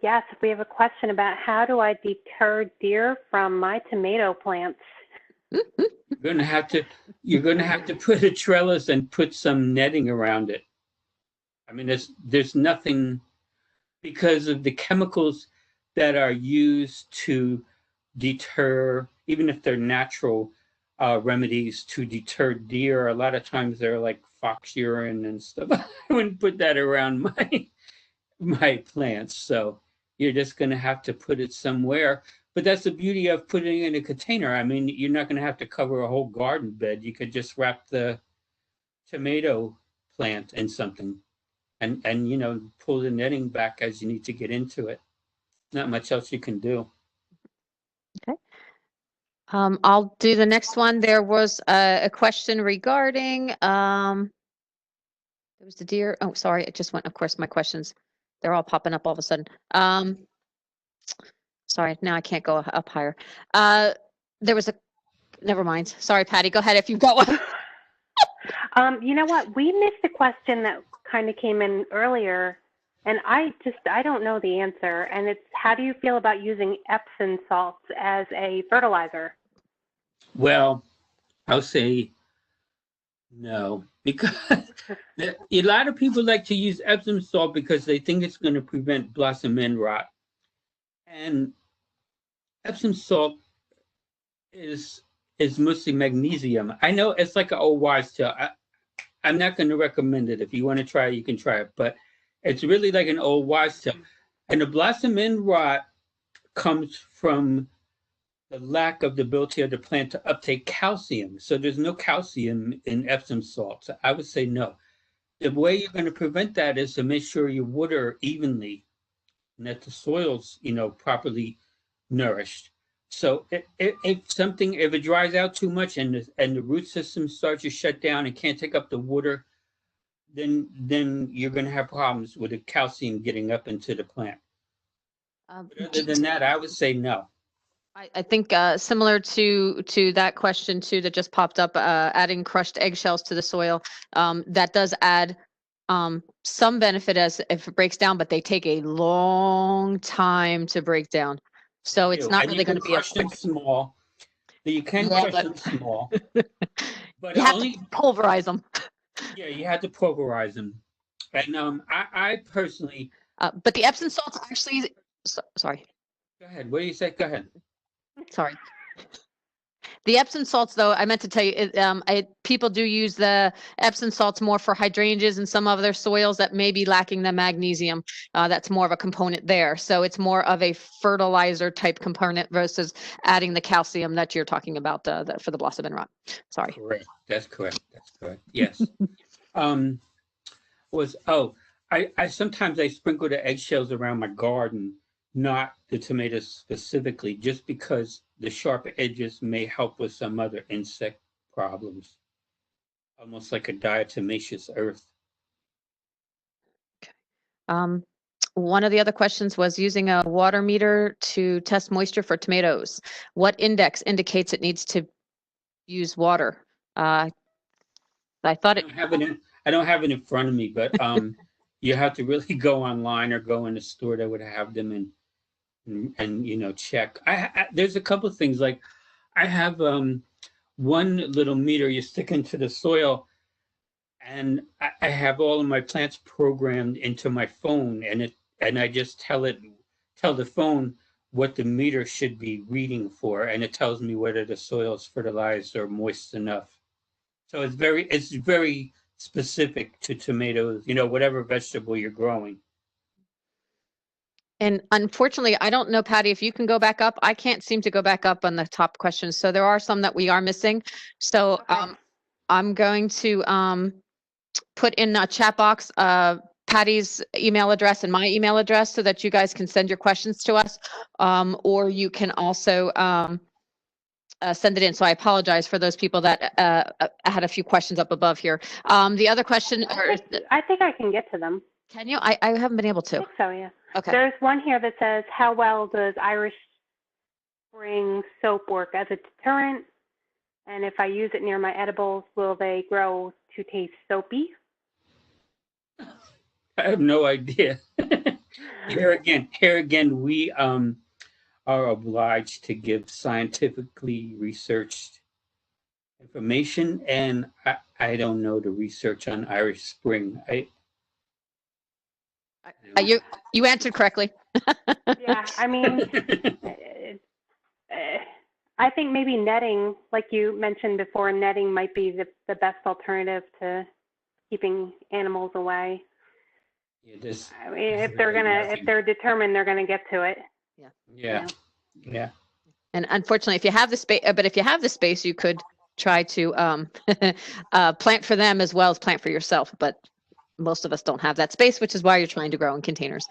Yes, we have a question about how do I deter deer from my tomato plants? You're going to have to put a trellis and put some netting around it. I mean, there's nothing, because of the chemicals that are used to deter, even if they're natural remedies to deter deer. A lot of times they're like fox urine and stuff. I wouldn't put that around my plants. So you're just going to have to put it somewhere. But that's the beauty of putting it in a container. I mean, you're not going to have to cover a whole garden bed. You could just wrap the tomato plant in something and you know, pull the netting back as you need to get into it. Not much else you can do. Okay. I'll do the next one. There was a question regarding, there was the deer. Oh, sorry. It just went, of course, my questions, they're all popping up all of a sudden. Sorry, now I can't go up higher. There was never mind. Sorry, Patty, go ahead if you've got one. You know what? We missed a question that kind of came in earlier, and I don't know the answer. And it's, how do you feel about using Epsom salts as a fertilizer? Well, I'll say no, because a lot of people like to use Epsom salt because they think it's going to prevent blossom end rot. And Epsom salt is mostly magnesium. I know it's like an old wives' tale. I'm not going to recommend it. If you want to try it, you can try it. But it's really like an old wives' tale. And the blossom end rot comes from the lack of the ability of the plant to uptake calcium. So there's no calcium in Epsom salt. So I would say no. The way you're going to prevent that is to make sure you water evenly and that the soil's, you know, properly nourished. So if it dries out too much and the root system starts to shut down and can't take up the water, then you're going to have problems with the calcium getting up into the plant. But other than that, I would say no. I think similar to that question too that just popped up, adding crushed eggshells to the soil, that does add some benefit as if it breaks down, but they take a long time to break down. So it's not And really you going can to be a crush them quick. small. You can Yeah, crush but them small, but you have only to pulverize them. yeah, you have to pulverize them. And I personally But the Epsom salts actually, sorry, go ahead. What do you say? Go ahead. sorry. The Epsom salts, though, I meant to tell you, people do use the Epsom salts more for hydrangeas and some other soils that may be lacking the magnesium. That's more of a component there. So it's more of a fertilizer type component versus adding the calcium that you're talking about for the blossom and rot. Sorry. Correct. That's correct. That's correct. Yes. um, I sometimes I sprinkle the eggshells around my garden, not the tomatoes specifically, just because the sharp edges may help with some other insect problems, almost like a diatomaceous earth. One of the other questions was using a water meter to test moisture for tomatoes. What index indicates it needs to use water? I thought it. I don't have it in front of me, but you have to really go online or go in the store that would have them and check. There's a couple of things like I have one little meter you stick into the soil, and I have all of my plants programmed into my phone, and I just tell the phone what the meter should be reading for, and it tells me whether the soil is fertilized or moist enough. So it's very specific to tomatoes, whatever vegetable you're growing. And unfortunately, I don't know, Patty, if you can go back up. I can't seem to go back up on the top questions. So there are some that we are missing. So I'm going to put in a chat box Patty's email address and my email address so that you guys can send your questions to us. Or you can also send it in. So I apologize for those people that had a few questions up above here. The other question. I think I can get to them. Can you? I haven't been able to. I think so, yeah. Okay. There's one here that says, how well does Irish Spring soap work as a deterrent? And if I use it near my edibles, will they grow to taste soapy? I have no idea. Here again, we are obliged to give scientifically researched information, and I don't know the research on Irish Spring. You answered correctly. Yeah, I mean, I think maybe netting, like you mentioned before, netting might be the best alternative to keeping animals away. Yeah, I mean, if they're determined, they're gonna get to it. Yeah. And unfortunately, if you have the space, you could try to plant for them as well as plant for yourself. But most of us don't have that space, which is why you're trying to grow in containers.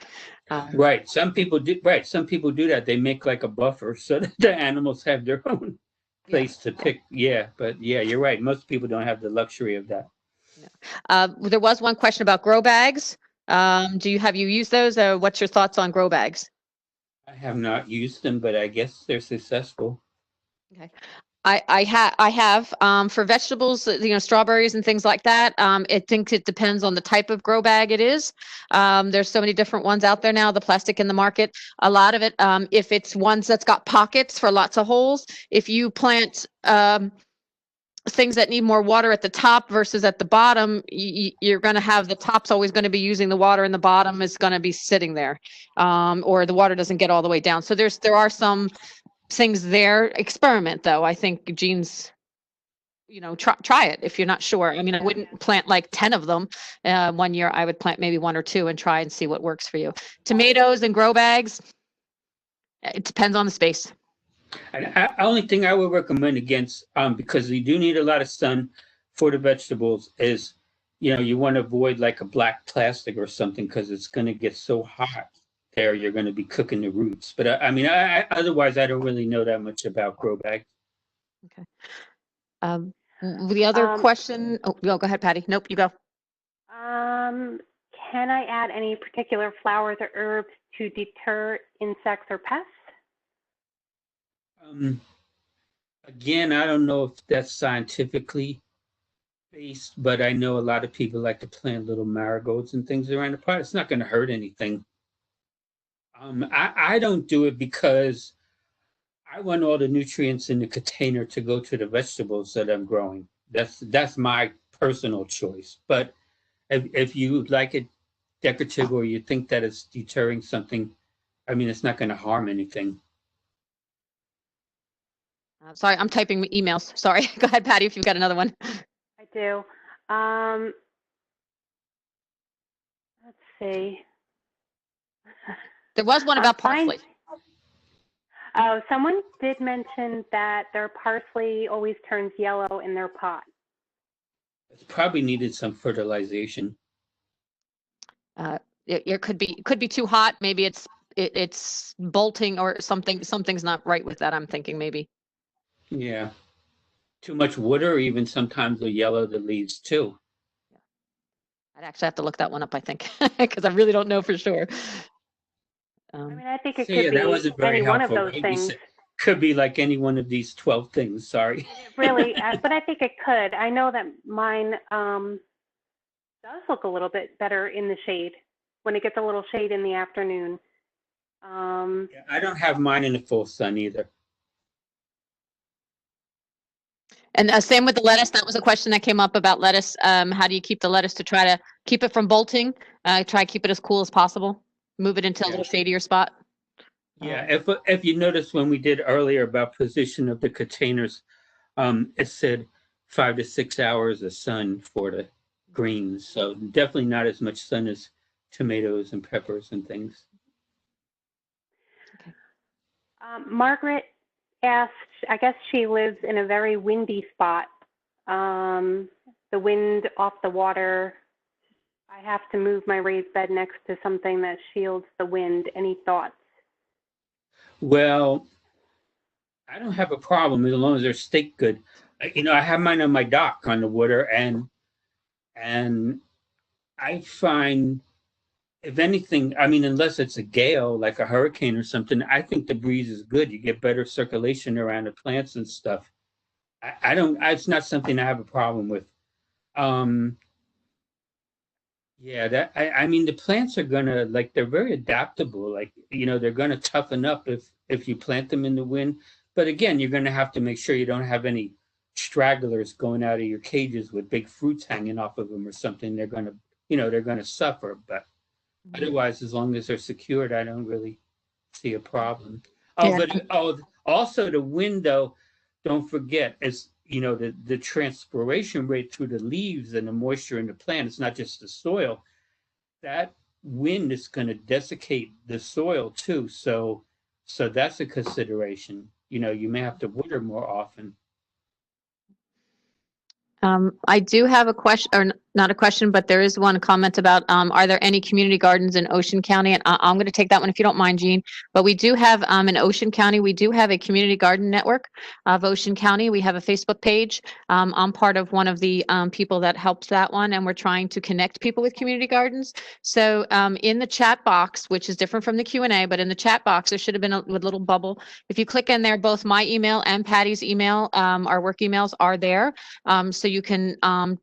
Right. Some people do. Right. Some people do that. They make like a buffer so that the animals have their own place to pick. Yeah. But yeah, you're right. Most people don't have the luxury of that. There was one question about grow bags. Have you used those? What's your thoughts on grow bags? I have not used them, but I guess they're successful. Okay. I have for vegetables, strawberries and things like that. I think it depends on the type of grow bag it is. There's so many different ones out there now, the plastic in the market. A lot of it, if it's ones that's got pockets for lots of holes, if you plant things that need more water at the top versus at the bottom, you're going to have the top's always going to be using the water and the bottom is going to be sitting there, or the water doesn't get all the way down. So there are some things there. Experiment though. I think Jean's, try it if you're not sure. I mean, I wouldn't plant like 10 of them 1 year. I would plant maybe 1 or 2 and try and see what works for you. Tomatoes and grow bags, it depends on the space. And the only thing I would recommend against, because you do need a lot of sun for the vegetables, is, you want to avoid like a black plastic or something, because it's going to get so hot there, you're going to be cooking the roots. But I mean, otherwise, I don't really know that much about grow bags. Okay. The other question. Oh, go ahead, Patty. Nope, you go. Can I add any particular flowers or herbs to deter insects or pests? Again, I don't know if that's scientifically based, but I know a lot of people like to plant little marigolds and things around the pot. It's not going to hurt anything. I don't do it because I want all the nutrients in the container to go to the vegetables that I'm growing. That's my personal choice. But if you like it decorative or you think that it's deterring something, I mean, it's not going to harm anything. Sorry, I'm typing emails. Sorry. Go ahead, Patty, if you've got another one. I do. Let's see. There was one about parsley. Oh, someone did mention that their parsley always turns yellow in their pot. It's probably needed some fertilization. It could be too hot. Maybe it's bolting or something. Something's not right with that. I'm thinking maybe. Yeah. Too much wood, or even sometimes they'll yellow the leaves too. I'd actually have to look that one up, I think, because I really don't know for sure. I mean, I think it So could yeah, that wasn't be very any one of helpful, those right? things. Could be like any one of these 12 things. Sorry. Really, but I think it could. I know that mine does look a little bit better in the shade when it gets a little shade in the afternoon. Yeah, I don't have mine in the full sun either. And same with the lettuce. That was a question that came up about lettuce. How do you keep the lettuce to try to keep it from bolting? Try to keep it as cool as possible. Move it into a little shadier spot. Yeah, if you notice when we did earlier about position of the containers, it said 5 to 6 hours of sun for the greens. So definitely not as much sun as tomatoes and peppers and things. Okay. Margaret asked, I guess she lives in a very windy spot. The wind off the water. I have to move my raised bed next to something that shields the wind. Any thoughts? Well, I don't have a problem as long as they're staked good. I have mine on my dock on the water, and I find, if anything, I mean, unless it's a gale, like a hurricane or something, I think the breeze is good. You get better circulation around the plants and stuff. I don't, it's not something I have a problem with. Yeah, I mean, the plants are gonna, like, they're very adaptable. Like, they're gonna toughen up if you plant them in the wind. But again, you're gonna have to make sure you don't have any stragglers going out of your cages with big fruits hanging off of them or something. They're gonna suffer. But otherwise, as long as they're secured, I don't really see a problem. Also the window, don't forget, is the transpiration rate through the leaves and the moisture in the plant. It's not just the soil. That wind is going to desiccate the soil too. So that's a consideration. You may have to water more often. I do have a question, or not a question, but there is one comment about, are there any community gardens in Ocean County? And I'm going to take that one if you don't mind, Jean. But we do have, in Ocean County, we do have a community garden network of Ocean County. We have a Facebook page. I'm part of one of the people that helps that one, and we're trying to connect people with community gardens. So in the chat box, which is different from the Q&A, but in the chat box, there should have been a little bubble. If you click in there, both my email and Patty's email, our work emails are there. So you can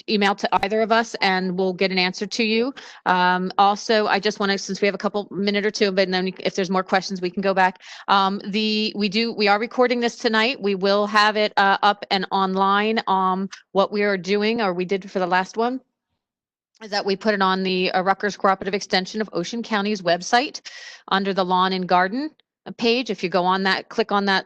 email to either of us and we'll get an answer to you. Also, I just want to, since we have a couple minute or two, but then if there's more questions, we can go back. We are recording this tonight. We will have it up and online. What we are doing, or we did for the last one, is that we put it on the Rutgers Cooperative Extension of Ocean County's website under the Lawn and Garden page. If you go on that, click on that,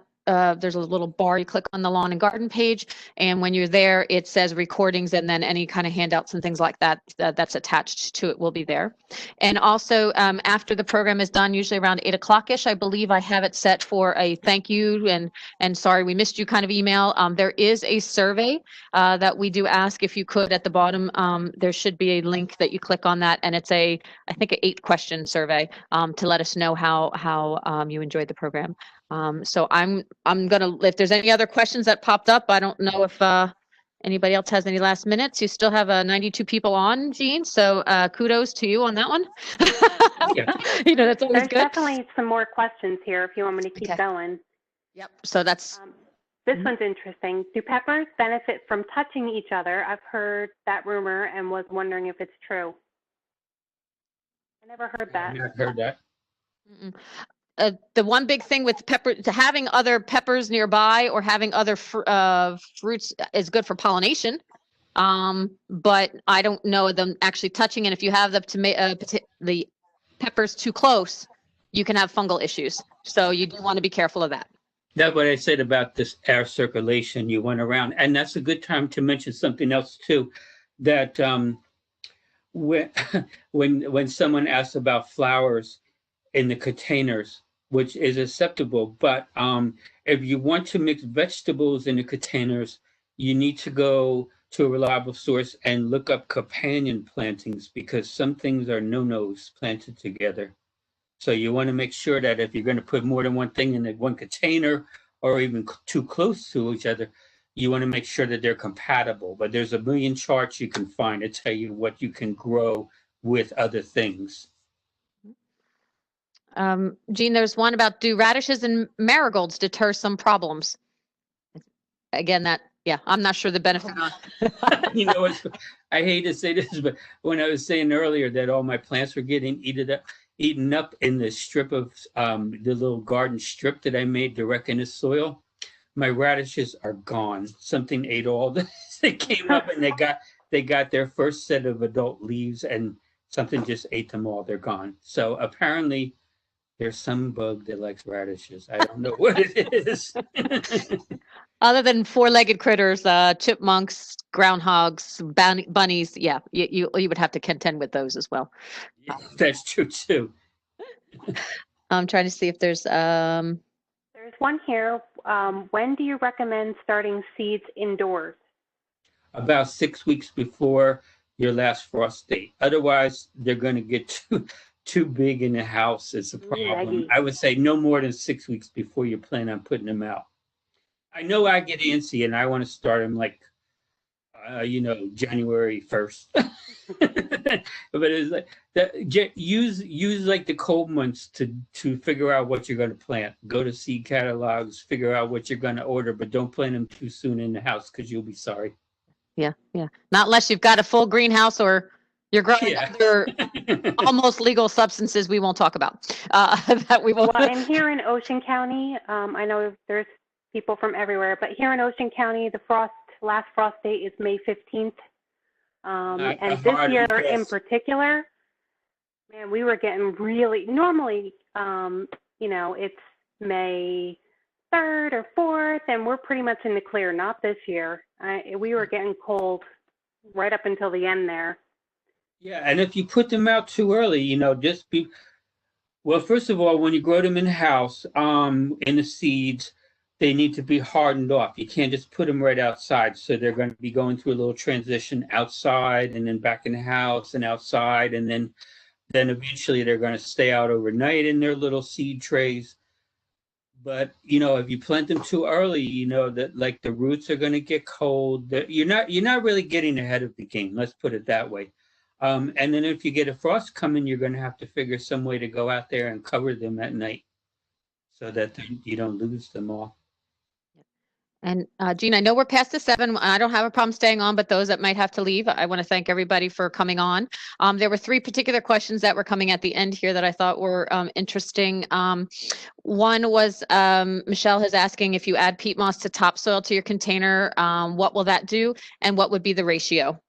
there's a little bar, you click on the Lawn and Garden page, and when you're there, it says recordings, and then any kind of handouts and things like that that's attached to it will be there. And also, after the program is done, usually around 8 o'clock-ish, I believe I have it set for a thank you and sorry we missed you kind of email. There is a survey that we do ask if you could at the bottom. There should be a link that you click on that, and it's I think an 8-question survey to let us know how you enjoyed the program. So I'm gonna, if there's any other questions that popped up, I don't know if Anybody else has any last minutes? You still have 92 people on, Jean, so kudos to you on that one. Yeah. You know, that's always There's good. definitely some more questions here if you want me to keep Okay. going. Yep. So that's This one's interesting. Do peppers benefit from touching each other? I've heard that rumor and was wondering if it's true. I never heard that. I've not heard that. The one big thing with pepper, to having other peppers nearby or having other fruits is good for pollination. But I don't know them actually touching. And if you have the peppers too close, you can have fungal issues. So you do want to be careful of that. That's what I said about this air circulation you went around. And that's a good time to mention something else too, that when, when someone asks about flowers in the containers, which is acceptable, but if you want to mix vegetables in the containers, you need to go to a reliable source and look up companion plantings, because some things are no-nos planted together. So you want to make sure that if you're going to put more than one thing in one container or even too close to each other, you want to make sure that they're compatible. But there's a million charts you can find to tell you what you can grow with other things. Jean, there's one about, do radishes and marigolds deter some problems? Again, yeah, I'm not sure the benefit. You know, I hate to say this, but when I was saying earlier that all my plants were getting eaten up in the strip of the little garden strip that I made direct in the soil, my radishes are gone. Something ate all the, they came up and they got their first set of adult leaves and something just ate them all. They're gone. So apparently there's some bug that likes radishes. I don't know what it is. Other than four-legged critters, chipmunks, groundhogs, bunnies, yeah, you would have to contend with those as well. Yeah, that's true too. I'm trying to see if there's There's one here. When do you recommend starting seeds indoors? About 6 weeks before your last frost date. Otherwise, they're going to get too big in the house. It's a problem. I would say no more than 6 weeks before you plan on putting them out. I know I get antsy and I want to start them like, January 1st. But it's like use like the cold months to figure out what you're going to plant. Go to seed catalogs, figure out what you're going to order, but don't plant them too soon in the house because you'll be sorry. Yeah. Not unless you've got a full greenhouse or you're growing other almost legal substances we won't talk about. That we will. Well, I'm here in Ocean County. I know there's people from everywhere, but here in Ocean County, the last frost date is May 15th. And this year in particular, man, we were getting normally, it's May 3rd or 4th, and we're pretty much in the clear. Not this year. We were getting cold right up until the end there. Yeah, and if you put them out too early, well, first of all, when you grow them in the house, in the seeds, they need to be hardened off. You can't just put them right outside. So they're going to be going through a little transition outside and then back in the house and outside. And then eventually they're going to stay out overnight in their little seed trays. But, if you plant them too early, that like the roots are going to get cold. You're not really getting ahead of the game. Let's put it that way. And then if you get a frost coming, you're going to have to figure some way to go out there and cover them at night so that you don't lose them all. And Jean, I know we're past the 7. I don't have a problem staying on, but those that might have to leave, I want to thank everybody for coming on. There were 3 particular questions that were coming at the end here that I thought were interesting. One was Michelle is asking, if you add peat moss to topsoil to your container, what will that do? And what would be the ratio?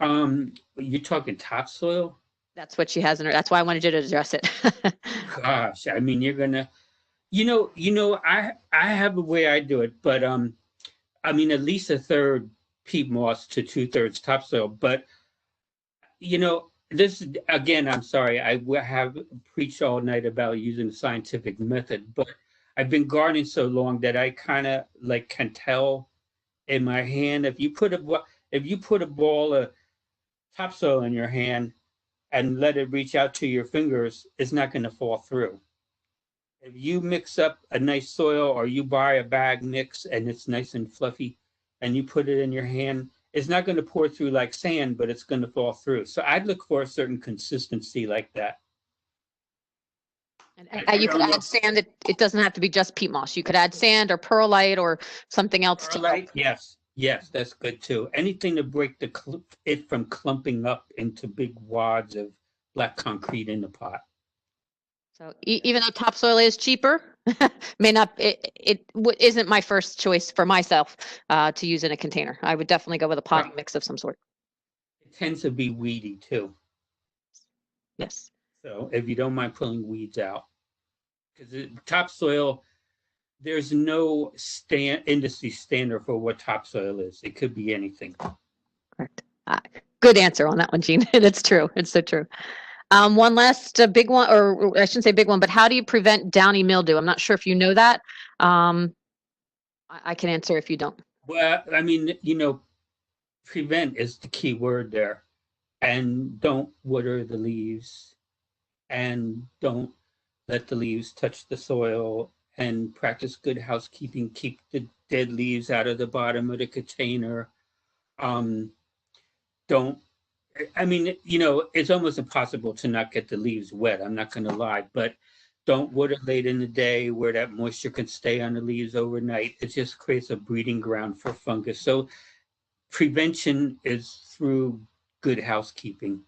You're talking topsoil? That's what she has in her. That's why I wanted you to address it. Gosh, I mean, you're gonna, I have a way I do it, but at least 1/3 peat moss to 2/3 topsoil. But this again, I'm sorry, I have preached all night about using the scientific method, but I've been gardening so long that I kind of can tell in my hand if you put a ball of topsoil in your hand and let it reach out to your fingers, it's not going to fall through. If you mix up a nice soil or you buy a bag mix and it's nice and fluffy, and you put it in your hand, it's not going to pour through like sand, but it's going to fall through. So I'd look for a certain consistency like that. And you could add sand. It doesn't have to be just peat moss. You could add sand or perlite or something else to Perlite, yes, yes, that's good too. Anything to break it from clumping up into big wads of black concrete in the pot. So even though topsoil is cheaper, may not, isn't my first choice for myself to use in a container. I would definitely go with a potting mix of some sort. It tends to be weedy too. Yes. So if you don't mind pulling weeds out, because topsoil, there's no industry standard for what topsoil is. It could be anything. Correct. Good answer on that one, Jean. It's true. It's so true. One last big one, or I shouldn't say big one, but how do you prevent downy mildew? I'm not sure if you know that. I can answer if you don't. Well, I mean, prevent is the key word there. And don't water the leaves, and don't let the leaves touch the soil, and practice good housekeeping. Keep the dead leaves out of the bottom of the container. It's almost impossible to not get the leaves wet. I'm not going to lie, but don't water late in the day where that moisture can stay on the leaves overnight. It just creates a breeding ground for fungus. So prevention is through good housekeeping.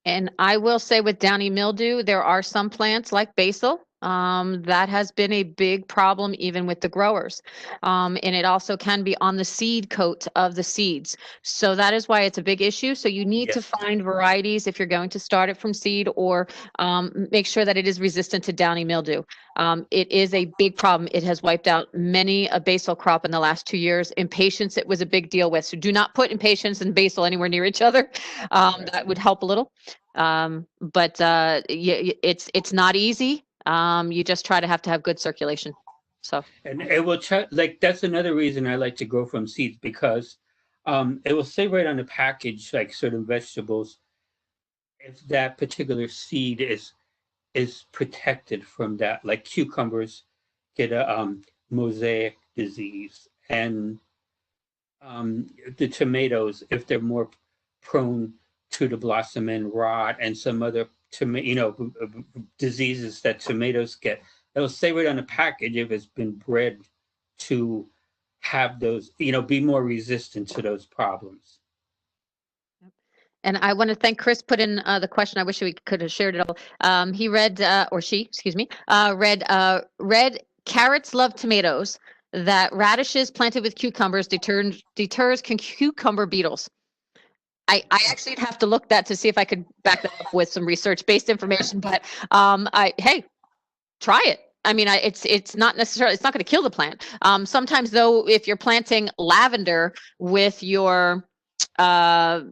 And I will say with downy mildew, there are some plants like basil that has been a big problem even with the growers. And it also can be on the seed coat of the seeds. So that is why it's a big issue. So you need to find varieties if you're going to start it from seed, or make sure that it is resistant to downy mildew. It is a big problem. It has wiped out many a basil crop in the last 2 years. Impatiens, it was a big deal with. So do not put impatiens and basil anywhere near each other. That would help a little. It's not easy. You just try to have good circulation. So, and it will that's another reason I like to grow from seeds, because it will say right on the package, like certain vegetables, if that particular seed is protected from that. Like cucumbers get a mosaic disease, and the tomatoes, if they're more prone to the blossom end rot and some other diseases that tomatoes get. It'll say right on the package if it's been bred to have those, be more resistant to those problems. And I want to thank Chris, put in the question. I wish we could have shared it all. He read, or she, excuse me, read carrots love tomatoes, that radishes planted with cucumbers deters cucumber beetles. I actually have to look that to see if I could back that up with some research-based information, but hey, try it. I mean, it's not necessarily, it's not going to kill the plant. Sometimes though, if you're planting lavender with your really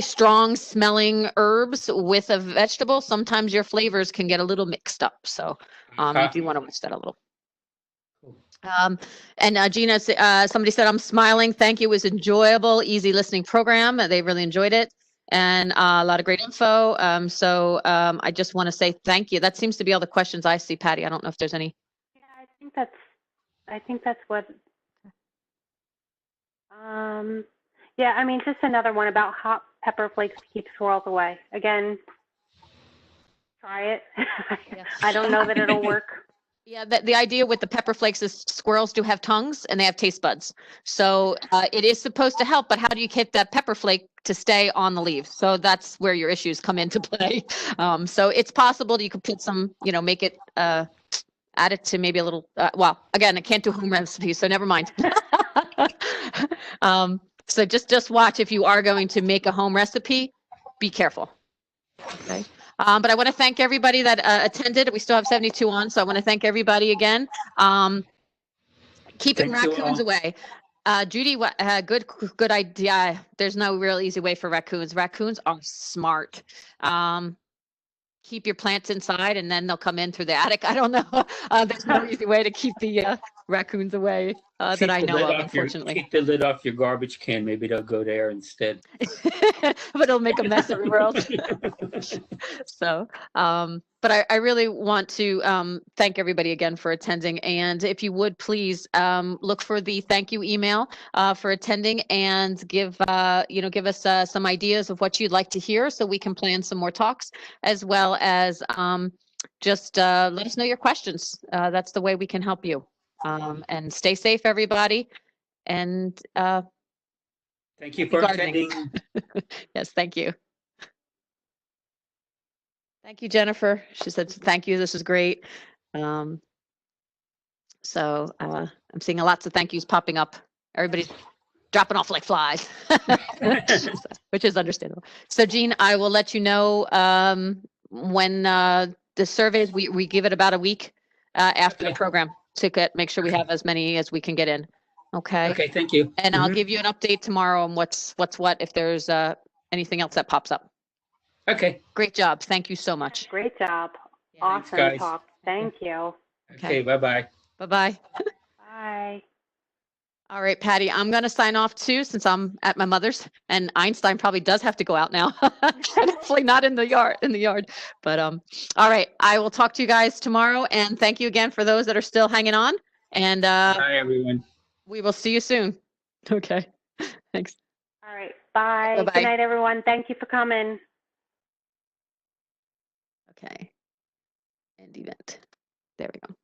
strong smelling herbs with a vegetable, sometimes your flavors can get a little mixed up. So you do want to watch that a little. And Gina, somebody said, I'm smiling. Thank you. It was enjoyable, easy listening program. They really enjoyed it, and a lot of great info. I just want to say thank you. That seems to be all the questions I see, Patty. I don't know if there's any. Yeah, I think that's what. Yeah, I mean, just another one about hot pepper flakes to keep squirrels away. Again, try it. Yes. I don't know that it'll work. Yeah, the idea with the pepper flakes is squirrels do have tongues and they have taste buds. So it is supposed to help, but how do you get that pepper flake to stay on the leaves? So that's where your issues come into play. So it's possible that you could put some, make it, add it to maybe a little, well, again, I can't do home recipes, so never mind. So just watch if you are going to make a home recipe, be careful. Okay. But I want to thank everybody that attended. We still have 72 on, so I want to thank everybody again. Keeping raccoons away. Judy, good idea. There's no real easy way for raccoons. Raccoons are smart. Keep your plants inside, and then they'll come in through the attic. I don't know. There's no easy way to keep the raccoons away that Keep I the know lid of, off your- unfortunately. Keep the lid off your garbage can. Maybe they'll go there instead. But it'll make a mess everywhere else. So, but I really want to thank everybody again for attending. And if you would please look for the thank you email for attending and give give us some ideas of what you'd like to hear so we can plan some more talks, as well as just let us know your questions. That's the way we can help you. And stay safe, everybody. And Thank you for gardening. attending. yes, thank you. Thank you, Jennifer. She said, thank you. This is great. I'm seeing lots of thank yous popping up. Everybody's dropping off like flies, which is understandable. So, Jean, I will let you know when the surveys, we give it about a week after the Okay. program to make sure we have as many as we can get in. Okay. Okay, thank you. And I'll Mhm. give you an update tomorrow on what's what if there's anything else that pops up. Okay. Great job. Thank you so much. Great job. Thanks, Awesome guys. talk. Thank you. Okay, bye-bye. Bye-bye. Bye. All right, Patty, I'm going to sign off too, since I'm at my mother's, and Einstein probably does have to go out now. And hopefully not in the yard. But all right, I will talk to you guys tomorrow, and thank you again for those that are still hanging on. And Bye, everyone. we will see you soon. Okay. Thanks. All right. Bye. Bye-bye. Good night, everyone. Thank you for coming. Okay. End event. There we go.